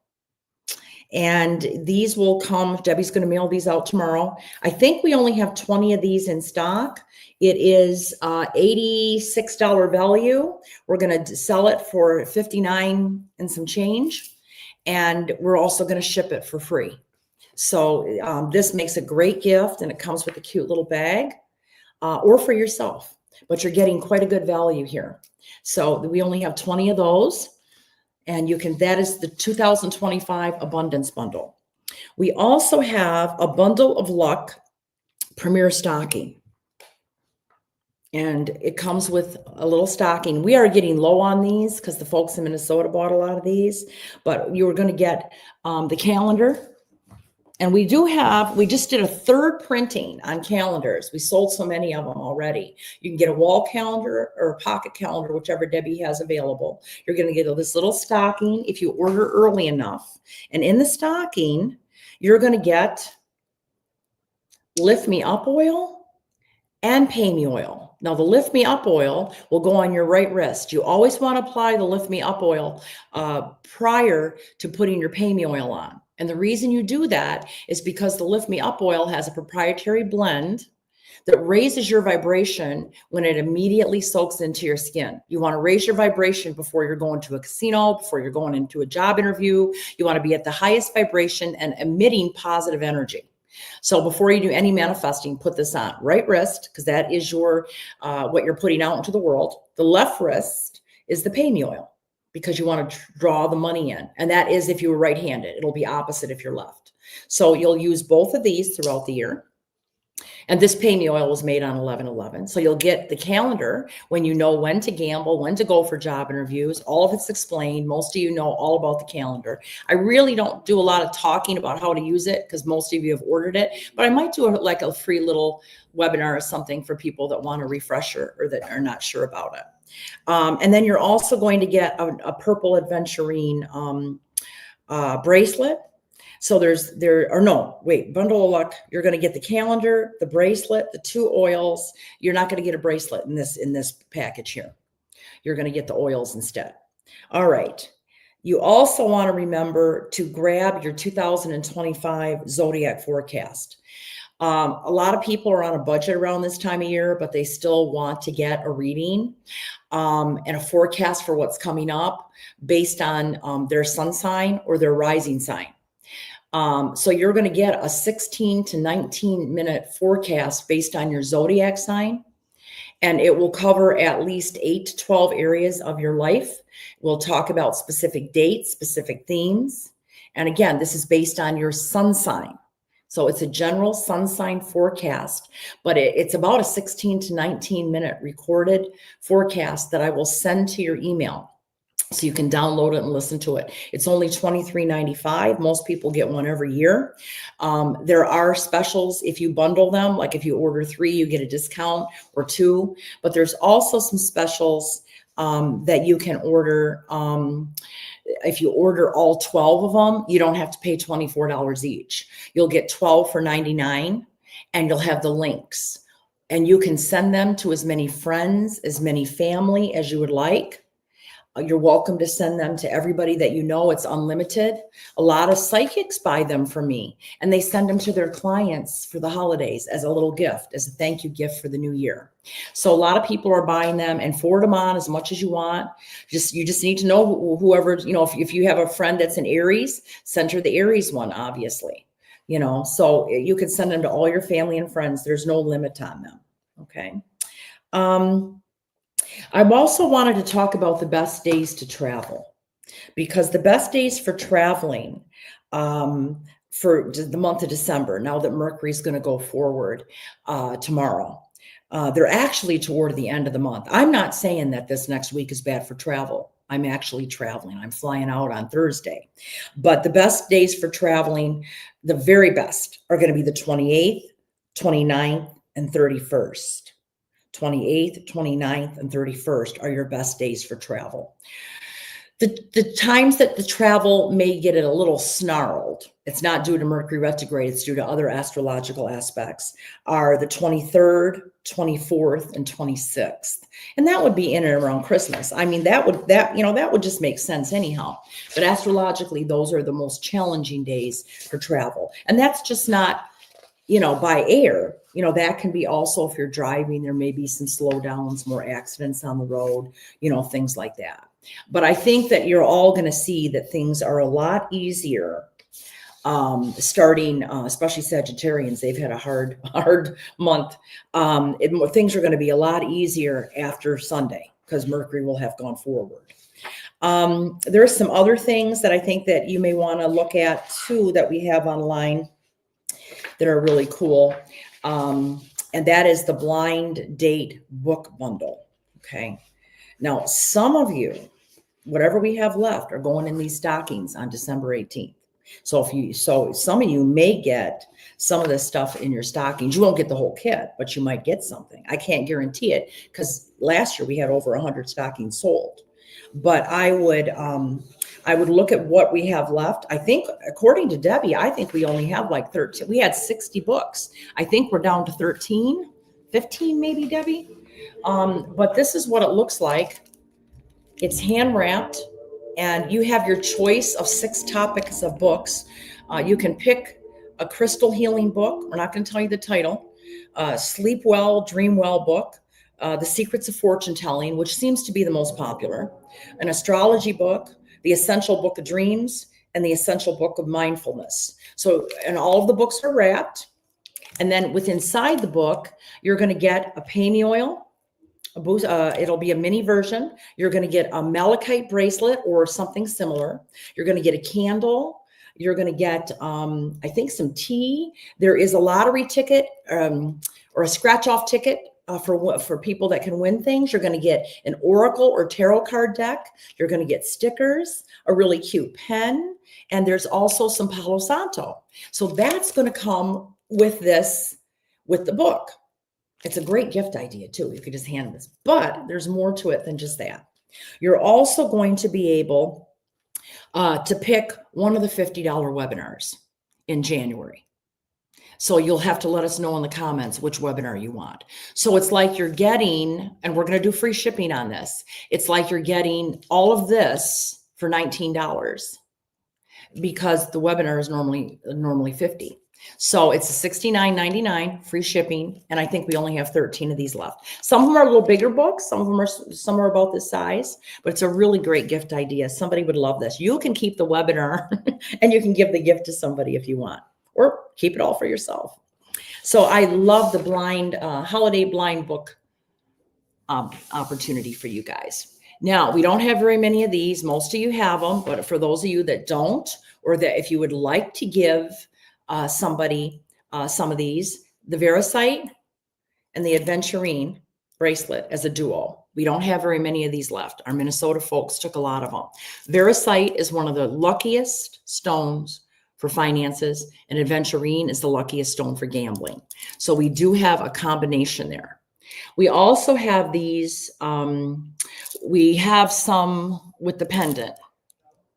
S1: And these will come, Debbie's going to mail these out tomorrow. I think we only have 20 of these in stock. It is $86 value. We're going to sell it for $59 and some change. And we're also going to ship it for free. So this makes a great gift, and it comes with a cute little bag or for yourself. But you're getting quite a good value here. So we only have 20 of those. And you can, that is the 2025 Abundance Bundle. We also have a Bundle of Luck Premier Stocking. And it comes with a little stocking. We are getting low on these because the folks in Minnesota bought a lot of these. But you were going to get the calendar. And we just did a third printing on calendars. We sold so many of them already. You can get a wall calendar or a pocket calendar, whichever Debbie has available. You're going to get this little stocking if you order early enough. And in the stocking, you're going to get Lift Me Up oil and Pamy oil. Now, the Lift Me Up oil will go on your right wrist. You always want to apply the Lift Me Up oil prior to putting your Pamy oil on. And the reason you do that is because the Lift Me Up oil has a proprietary blend that raises your vibration when it immediately soaks into your skin. You want to raise your vibration before you're going to a casino, before you're going into a job interview. You want to be at the highest vibration and emitting positive energy. So before you do any manifesting, put this on right wrist, because that is your what you're putting out into the world. The left wrist is the Pamy oil, because you want to draw the money in. And that is if you were right-handed. It'll be opposite if you're left. So you'll use both of these throughout the year. And this Pamy oil was made on 11/11. So you'll get the calendar when you know when to gamble, when to go for job interviews. All of it's explained. Most of you know all about the calendar. I really don't do a lot of talking about how to use it because most of you have ordered it. But I might do like a free little webinar or something for people that want a refresher or that are not sure about it. And then you're also going to get a purple aventurine bracelet. So Bundle of Luck. You're going to get the calendar, the bracelet, the 2 oils. You're not going to get a bracelet in this package here. You're going to get the oils instead. All right. You also want to remember to grab your 2025 Zodiac forecast. A lot of people are on a budget around this time of year, but they still want to get a reading and a forecast for what's coming up based on their sun sign or their rising sign. So you're going to get a 16 to 19 minute forecast based on your zodiac sign, and it will cover at least 8 to 12 areas of your life. We'll talk about specific dates, specific themes. And again, this is based on your sun sign. So it's a general sun sign forecast, but it's about a 16 to 19 minute recorded forecast that I will send to your email. So you can download it and listen to it. It's only $23.95. Most people get one every year. There are specials if you bundle them. Like if you order 3, you get a discount, or 2. But there's also some specials that you can order. If you order all 12 of them, you don't have to pay $24 each. You'll get 12 for $99, and you'll have the links. And you can send them to as many friends, as many family as you would like. You're welcome to send them to everybody that you know. It's unlimited. A lot of psychics buy them from me, and they send them to their clients for the holidays as a little gift, as a thank you gift for the new year. So a lot of people are buying them, and forward them on as much as you want. You just need to know whoever, if you have a friend that's an Aries, send her the Aries one, obviously. So you can send them to all your family and friends. There's no limit on them. Okay. I also wanted to talk about the best days to travel, because the best days for traveling for the month of December, now that Mercury is going to go forward tomorrow, they're actually toward the end of the month. I'm not saying that this next week is bad for travel. I'm actually traveling. I'm flying out on Thursday. But the best days for traveling, the very best, are going to be the 28th, 29th, and 31st. 28th, 29th, and 31st are your best days for travel. The times that the travel may get it a little snarled, it's not due to Mercury retrograde, it's due to other astrological aspects, are the 23rd, 24th, and 26th. And that would be in and around Christmas. I mean, that would just make sense anyhow. But astrologically, those are the most challenging days for travel. And that's just not, by air. That can be also, if you're driving, there may be some slowdowns, more accidents on the road, things like that. But I think that you're all going to see that things are a lot easier starting, especially Sagittarians. They've had a hard month. Things are going to be a lot easier after Sunday because Mercury will have gone forward. There's some other things that I think that you may want to look at too that we have online that are really cool. And that is the blind date book bundle. Okay. Now, some of you, whatever we have left, are going in these stockings on December 18th. So some of you may get some of this stuff in your stockings. You won't get the whole kit, but you might get something. I can't guarantee it because last year we had over 100 stockings sold. But I would look at what we have left. I think, according to Debbie, I think we only have like 13. We had 60 books. I think we're down to 13, 15 maybe, Debbie. But this is what it looks like. It's hand wrapped, and you have your choice of 6 topics of books. You can pick a crystal healing book. We're not going to tell you the title. Sleep Well, Dream Well book. The Secrets of Fortune Telling, which seems to be the most popular. An astrology book, the Essential Book of Dreams, and the Essential Book of Mindfulness. So, and all of the books are wrapped. And then inside the book, you're going to get a Pamy oil. It'll be a mini version. You're going to get a malachite bracelet or something similar. You're going to get a candle. You're going to get, I think, some tea. There is a lottery ticket or a scratch-off ticket for people that can win things. You're going to get an oracle or tarot card deck. You're going to get stickers, a really cute pen, and there's also some Palo Santo. So that's going to come with the book. It's a great gift idea too. You could just hand this, but there's more to it than just that. You're also going to be able to pick one of the $50 webinars in January. So you'll have to let us know in the comments which webinar you want. So it's like you're getting, and we're going to do free shipping on this. It's like you're getting all of this for $19 because the webinar is normally $50. So it's $69.99 free shipping, and I think we only have 13 of these left. Some of them are a little bigger books, some are about this size, but it's a really great gift idea. Somebody would love this. You can keep the webinar and you can give the gift to somebody if you want, or keep it all for yourself. So I love the blind holiday blind book opportunity for you guys. Now, we don't have very many of these. Most of you have them, but for those of you that don't, or that if you would like to give somebody some of these, the Verasite and the Adventurine bracelet as a duo. We don't have very many of these left. Our Minnesota folks took a lot of them. Verasite is one of the luckiest stones for finances, and Adventurine is the luckiest stone for gambling. So we do have a combination there. We also have these, we have some with the pendant.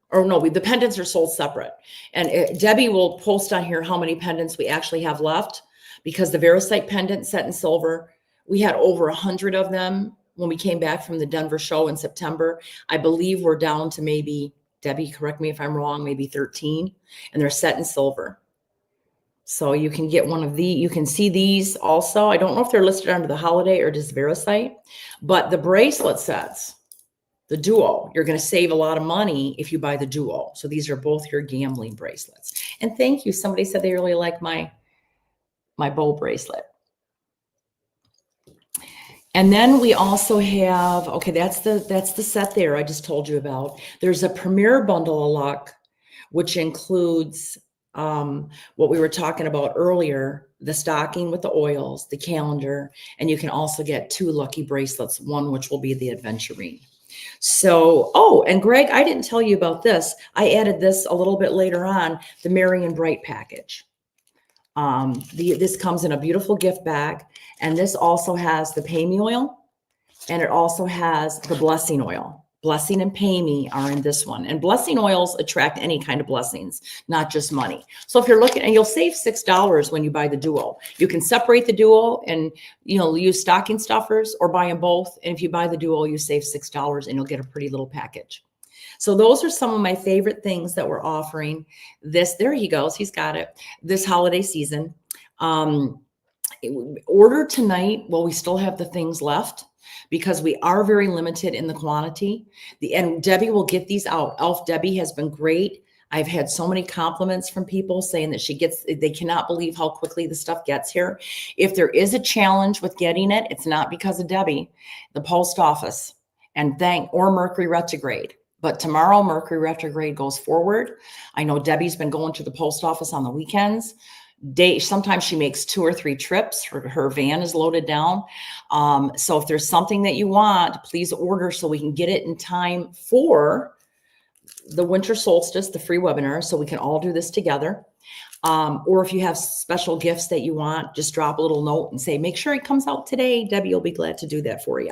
S1: Or no, the pendants are sold separate. And Debbie will post on here how many pendants we actually have left, because the Verasite pendant set in silver, we had over 100 of them when we came back from the Denver show in September. I believe we're down to maybe, Debbie, correct me if I'm wrong, maybe 13, and they're set in silver. So you can get one of these. You can see these also. I don't know if they're listed under the holiday or just Verasite, but the bracelet sets, the duo, you're going to save a lot of money if you buy the duo. So these are both your gambling bracelets. And thank you. Somebody said they really like my bow bracelet. And then we also have, okay, that's the set there I just told you about. There's a Premier Bundle of Luck, which includes what we were talking about earlier, the stocking with the oils, the calendar, and you can also get 2 lucky bracelets, one which will be the aventurine. So, oh, and Greg, I didn't tell you about this. I added this a little bit later on, the Merry and Bright package. This comes in a beautiful gift bag, and this also has the Pay Me oil, and it also has the blessing oil. Blessing and Pay Me are in this one, and blessing oils attract any kind of blessings, not just money. So if you're looking, and you'll save $6 when you buy the duo. You can separate the duo and use stocking stuffers, or buy them both. And if you buy the duo, you save $6 and you'll get a pretty little package. So those are some of my favorite things that we're offering there he goes, he's got it, this holiday season. Order tonight while we still have the things left, because we are very limited in the quantity. And Debbie will get these out. Elf Debbie has been great. I've had so many compliments from people saying that they cannot believe how quickly the stuff gets here. If there is a challenge with getting it, it's not because of Debbie, the post office, or Mercury retrograde. But tomorrow, Mercury retrograde goes forward. I know Debbie's been going to the post office on the weekends. Sometimes she makes 2 or 3 trips. Her van is loaded down. So if there's something that you want, please order so we can get it in time for the winter solstice, the free webinar, so we can all do this together. Or if you have special gifts that you want, just drop a little note and say, make sure it comes out today. Debbie will be glad to do that for you.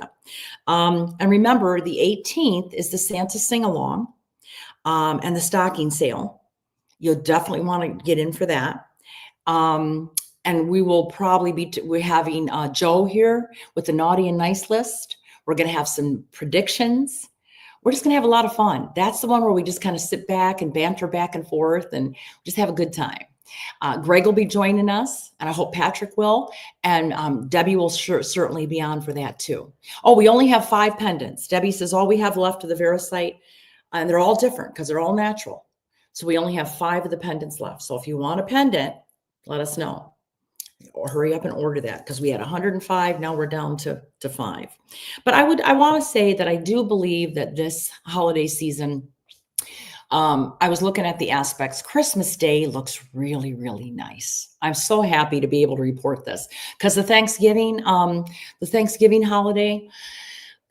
S1: And remember, the 18th is the Santa sing-along and the stocking sale. You'll definitely want to get in for that. And we will probably we're having Joe here with the naughty and nice list. We're going to have some predictions. We're just going to have a lot of fun. That's the one where we just kind of sit back and banter back and forth and just have a good time. Greg will be joining us, and I hope Patrick will, and Debbie will certainly be on for that too. Oh, we only have 5 pendants. Debbie says all we have left of the Verasite, and they're all different because they're all natural. So we only have 5 of the pendants left. So if you want a pendant, let us know. Or hurry up and order that, because we had 105. Now we're down to 5. But I want to say that I do believe that this holiday season, I was looking at the aspects. Christmas Day looks really, really nice. I'm so happy to be able to report this, because the Thanksgiving holiday,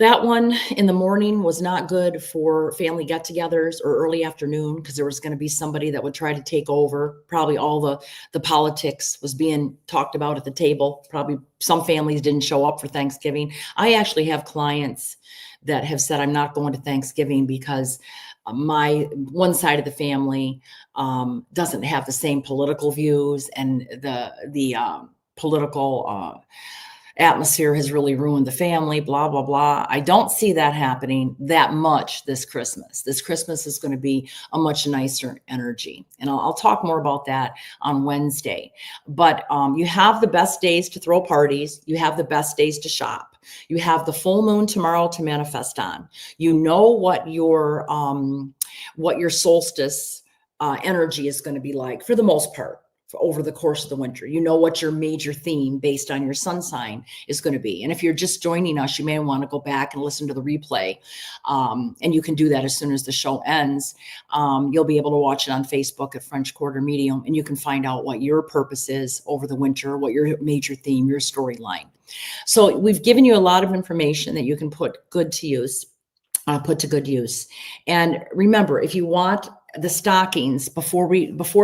S1: that one in the morning was not good for family get-togethers or early afternoon, because there was going to be somebody that would try to take over. Probably all the politics was being talked about at the table. Probably some families didn't show up for Thanksgiving. I actually have clients that have said, I'm not going to Thanksgiving because my one side of the family doesn't have the same political views, and the political atmosphere has really ruined the family, blah, blah, blah. I don't see that happening that much this Christmas. This Christmas is going to be a much nicer energy. And I'll talk more about that on Wednesday. But you have the best days to throw parties. You have the best days to shop. You have the full moon tomorrow to manifest on. You know what your solstice energy is going to be like for the most part. Over the course of the winter. You know what your major theme based on your sun sign is going to be. And if you're just joining us, you may want to go back and listen to the replay. And you can do that as soon as the show ends. You'll be able to watch it on Facebook at French Quarter Medium, and you can find out what your purpose is over the winter, what your major theme, your storyline. So we've given you a lot of information that you can put to good use. And remember, if you want the stockings before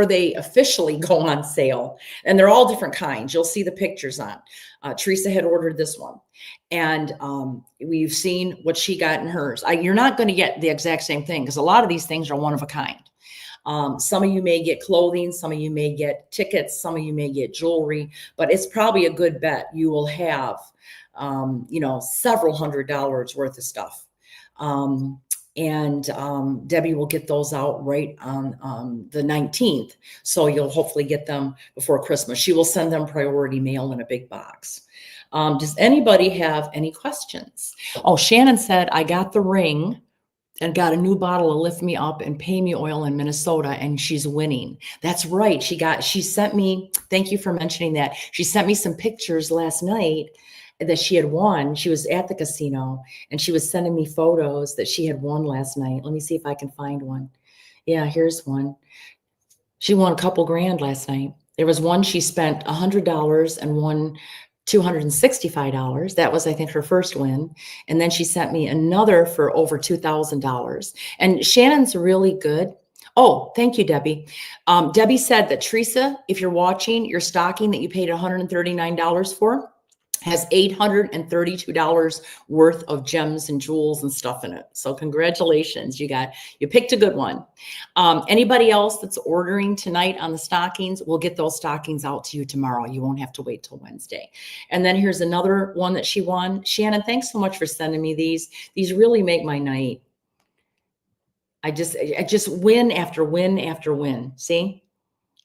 S1: they officially go on sale, and they're all different kinds. You'll see the pictures on. Teresa had ordered this one, and we've seen what she got in hers. You're not going to get the exact same thing, because a lot of these things are one of a kind. Some of you may get clothing, some of you may get tickets, some of you may get jewelry, but it's probably a good bet you will have, several $100s worth of stuff. And Debbie will get those out right on the 19th. So you'll hopefully get them before Christmas. She will send them priority mail in a big box. Does anybody have any questions? Oh, Shannon said, I got the ring and got a new bottle of Lift Me Up and Pay Me oil in Minnesota, and she's winning. That's right. She sent me, thank you for mentioning that. She sent me some pictures last night, that she had won. She was at the casino and she was sending me photos that she had won last night. Let me see if I can find one. Yeah, here's one. She won a couple grand last night. There was one she spent $100 and won $265. That was, I think, her first win. And then she sent me another for over $2,000. And Shannon's really good. Oh, thank you, Debbie. Debbie said that, Teresa, if you're watching, your stocking that you paid $139 for has $832 worth of gems and jewels and stuff in it. So congratulations, you picked a good one. Anybody else that's ordering tonight on the stockings, we'll get those stockings out to you tomorrow. You won't have to wait till Wednesday. And then here's another one that she won. Shannon, thanks so much for sending me these. These really make my night. I just win after win after win. See?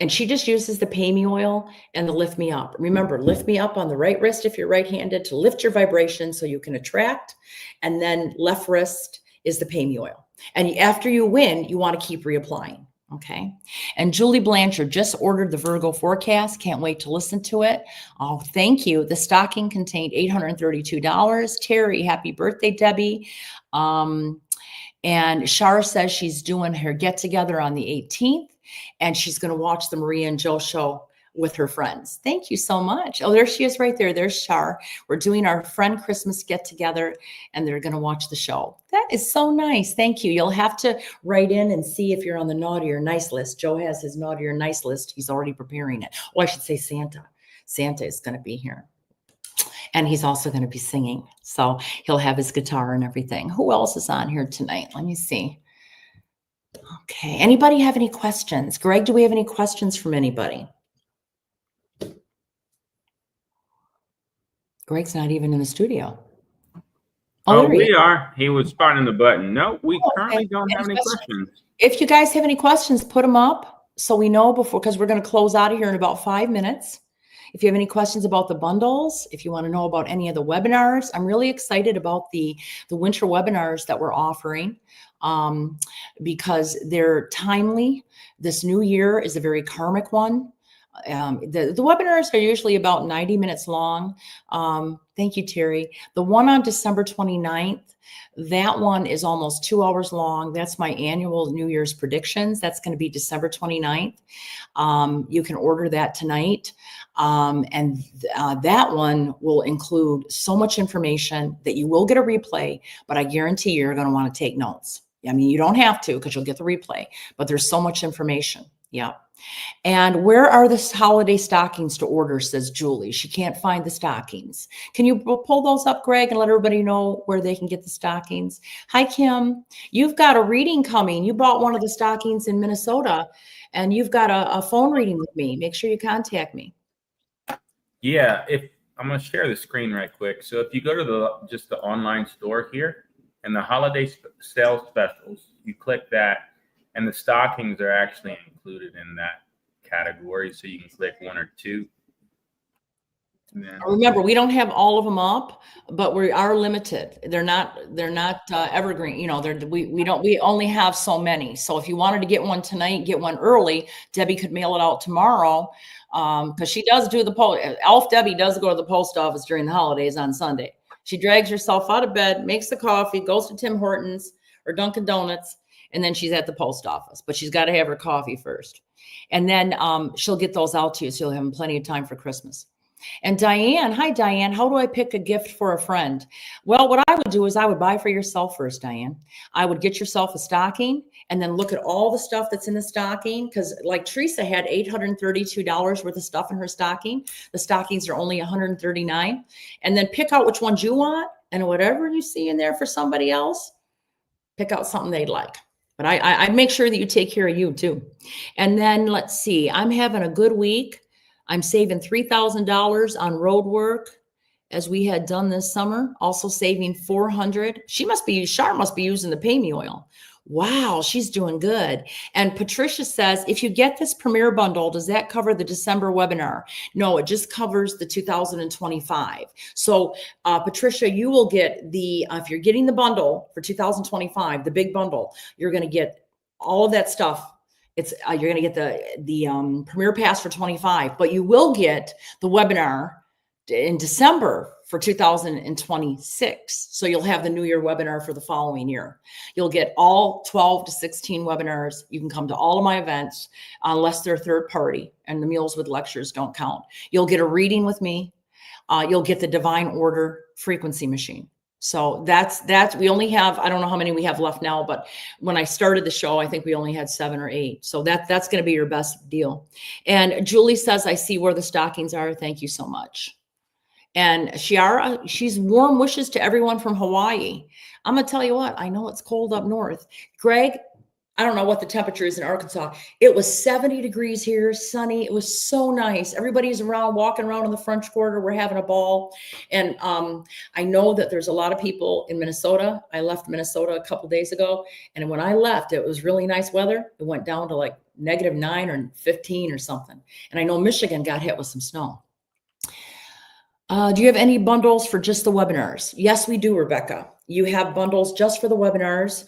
S1: And she just uses the Pay Me oil and the Lift Me Up. Remember, lift me up on the right wrist if you're right-handed to lift your vibration so you can attract. And then left wrist is the Pay Me oil. And after you win, you want to keep reapplying. Okay. And Julie Blanchard just ordered the Virgo forecast. Can't wait to listen to it. Oh, thank you. The stocking contained $832. Terry, happy birthday, Debbie. And Shar says she's doing her get together on the 18th. And she's going to watch the Maria and Joe show with her friends. Thank you so much. Oh, there she is right there. There's Shar. We're doing our friend Christmas get together and they're going to watch the show. That is so nice. Thank you. You'll have to write in and see if you're on the naughty or nice list. Joe has his naughty or nice list. He's already preparing it. Oh, I should say Santa. Santa is going to be here. And he's also going to be singing. So he'll have his guitar and everything. Who else is on here tonight? Let me see. Okay. Anybody have any questions? Greg, do we have any questions from anybody? Greg's not even in the studio.
S2: Oh, we are. He was spotting the button. No, we currently don't have any questions.
S1: If you guys have any questions, put them up so we know before, because we're going to close out of here in about 5 minutes. If you have any questions about the bundles, if you want to know about any of the webinars, I'm really excited about the winter webinars that we're offering because they're timely. This new year is a very karmic one. The webinars are usually about 90 minutes long. Thank you, Terry. The one on December 29th, that one is almost 2 hours long. That's my annual New Year's predictions. That's going to be December 29th. You can order that tonight. And that one will include so much information that you will get a replay, but I guarantee you're going to want to take notes. I mean, you don't have to because you'll get the replay, but there's so much information. Yeah. And where are the holiday stockings to order, says Julie. She can't find the stockings. Can you pull those up, Greg, and let everybody know where they can get the stockings? Hi, Kim. You've got a reading coming. You bought one of the stockings in Minnesota, and you've got a phone reading with me. Make sure you contact me.
S2: Yeah, I'm going to share the screen right quick. So if you go to the online store here and the holiday sales specials, you click that, and the stockings are actually included in that category. So you can click one or two.
S1: Remember, we don't have all of them up, but we are limited. They're not evergreen. You know, we only have so many. So if you wanted to get one tonight, get one early. Debbie could mail it out tomorrow because she does do the post. Elf Debbie does go to the post office during the holidays on Sunday. She drags herself out of bed, makes the coffee, goes to Tim Hortons or Dunkin' Donuts, and then she's at the post office. But she's got to have her coffee first, and then she'll get those out to you, so you'll have plenty of time for Christmas. And Diane, hi, Diane. How do I pick a gift for a friend? Well, what I would do is I would buy for yourself first, Diane. I would get yourself a stocking and then look at all the stuff that's in the stocking. Because like Teresa had $832 worth of stuff in her stocking. The stockings are only $139. And then pick out which ones you want. And whatever you see in there for somebody else, pick out something they'd like. But I make sure that you take care of you too. And then let's see, I'm having a good week. I'm saving $3,000 on road work as we had done this summer, also saving $400. Shar must be using the Pay Me oil. Wow, she's doing good. And Patricia says, if you get this Premier Bundle, does that cover the December webinar? No, it just covers the 2025. So Patricia, you will get if you're getting the bundle for 2025, the big bundle, you're going to get all of that stuff. You're going to get the Premier Pass for 25, but you will get the webinar in December for 2026. So you'll have the New Year webinar for the following year. You'll get all 12 to 16 webinars. You can come to all of my events unless they're third party, and the meals with lectures don't count. You'll get a reading with me. You'll get the Divine Order frequency machine. So that's we only have, I don't know how many we have left now, but when I started the show, I think we only had 7 or 8. So that's going to be your best deal. And Julie says, I see where the stockings are. Thank you so much. And Shiara, she's warm wishes to everyone from Hawaii. I'm going to tell you what, I know it's cold up north. Greg, I don't know what the temperature is in Arkansas. It was 70 degrees here, sunny. It was so nice. Everybody's around, walking around in the French Quarter. We're having a ball. And I know that there's a lot of people in Minnesota. I left Minnesota a couple days ago. And when I left, it was really nice weather. It went down to like -9 or 15 or something. And I know Michigan got hit with some snow. Do you have any bundles for just the webinars? Yes, we do, Rebecca. You have bundles just for the webinars.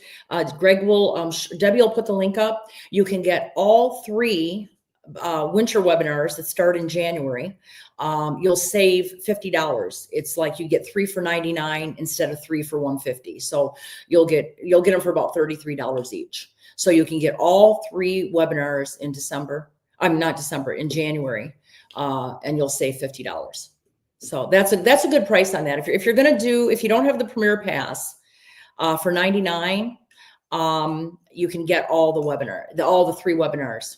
S1: Greg will, Debbie will put the link up. You can get all 3 winter webinars that start in January. You'll save $50. It's like you get 3 for $99 instead of 3 for $150. So you'll get them for about $33 each. So you can get all 3 webinars in December. In January, and you'll save $50. So that's a good price on that. If you don't have the Premier Pass for $99, you can get all the 3 webinars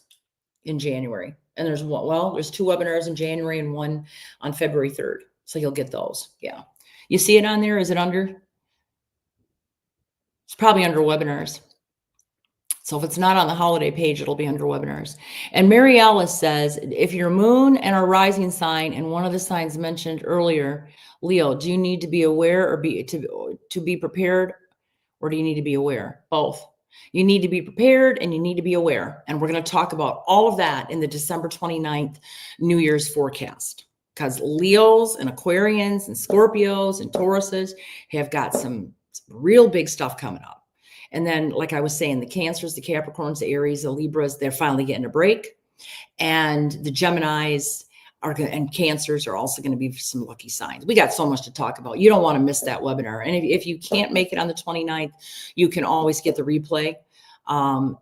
S1: in January. And there's 2 webinars in January and 1 on February 3rd. So you'll get those. Yeah. You see it on there? Is it under? It's probably under webinars. So if it's not on the holiday page, it'll be under webinars. And Mary Alice says, if your moon and a rising sign and one of the signs mentioned earlier, Leo, do you need to be aware or to be prepared, or do you need to be aware? Both. You need to be prepared and you need to be aware. And we're going to talk about all of that in the December 29th New Year's forecast, because Leos and Aquarians and Scorpios and Tauruses have got some real big stuff coming up. And then, like I was saying, the Cancers, the Capricorns, the Aries, the Libras, they're finally getting a break. And the Geminis and Cancers are also going to be some lucky signs. We got so much to talk about. You don't want to miss that webinar. And if you can't make it on the 29th, you can always get the replay.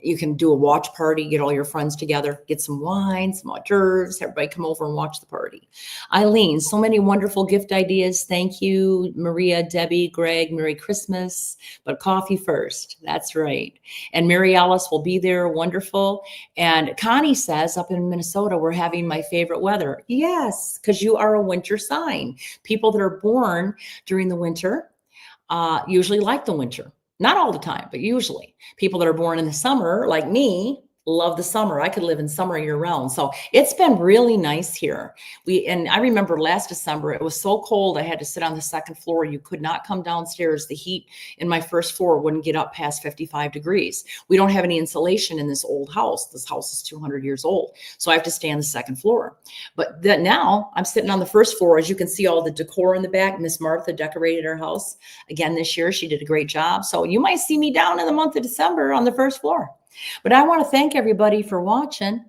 S1: You can do a watch party, get all your friends together, get some wine, some hors d'oeuvres, everybody come over and watch the party. Eileen, so many wonderful gift ideas. Thank you, Maria, Debbie, Greg, Merry Christmas, but coffee first. That's right. And Mary Alice will be there. Wonderful. And Connie says up in Minnesota, we're having my favorite weather. Yes, because you are a winter sign. People that are born during the winter usually like the winter. Not all the time, but usually. People that are born in the summer, like me, love the summer. I could live in summer year round. So it's been really nice here. And I remember last December, it was so cold. I had to sit on the second floor. You could not come downstairs. The heat in my first floor wouldn't get up past 55 degrees. We don't have any insulation in this old house. This house is 200 years old. So I have to stay on the second floor. But now I'm sitting on the first floor. As you can see all the decor in the back. Miss Martha decorated her house again this year. She did a great job. So you might see me down in the month of December on the first floor. But I want to thank everybody for watching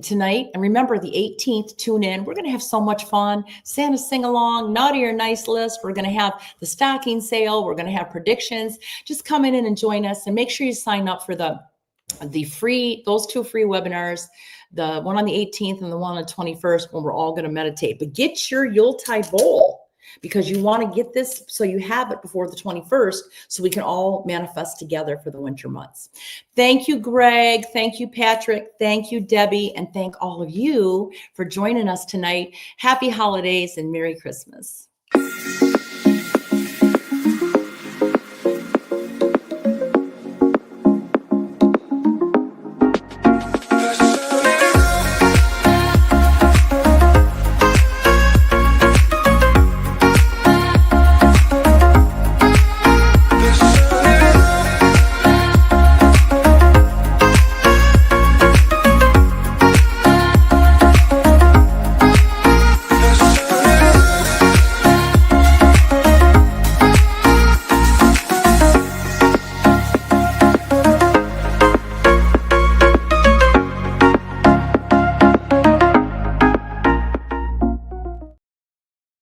S1: tonight. And remember, the 18th, tune in. We're going to have so much fun. Santa sing-along, naughty or nice list. We're going to have the stocking sale. We're going to have predictions. Just come in and join us. And make sure you sign up for those 2 free webinars, the one on the 18th and the one on the 21st, when we're all going to meditate. But get your Yuletide bowl, because you want to get this so you have it before the 21st, so we can all manifest together for the winter months. Thank you, Greg. Thank you, Patrick. Thank you, Debbie. And thank all of you for joining us tonight. Happy holidays and Merry Christmas.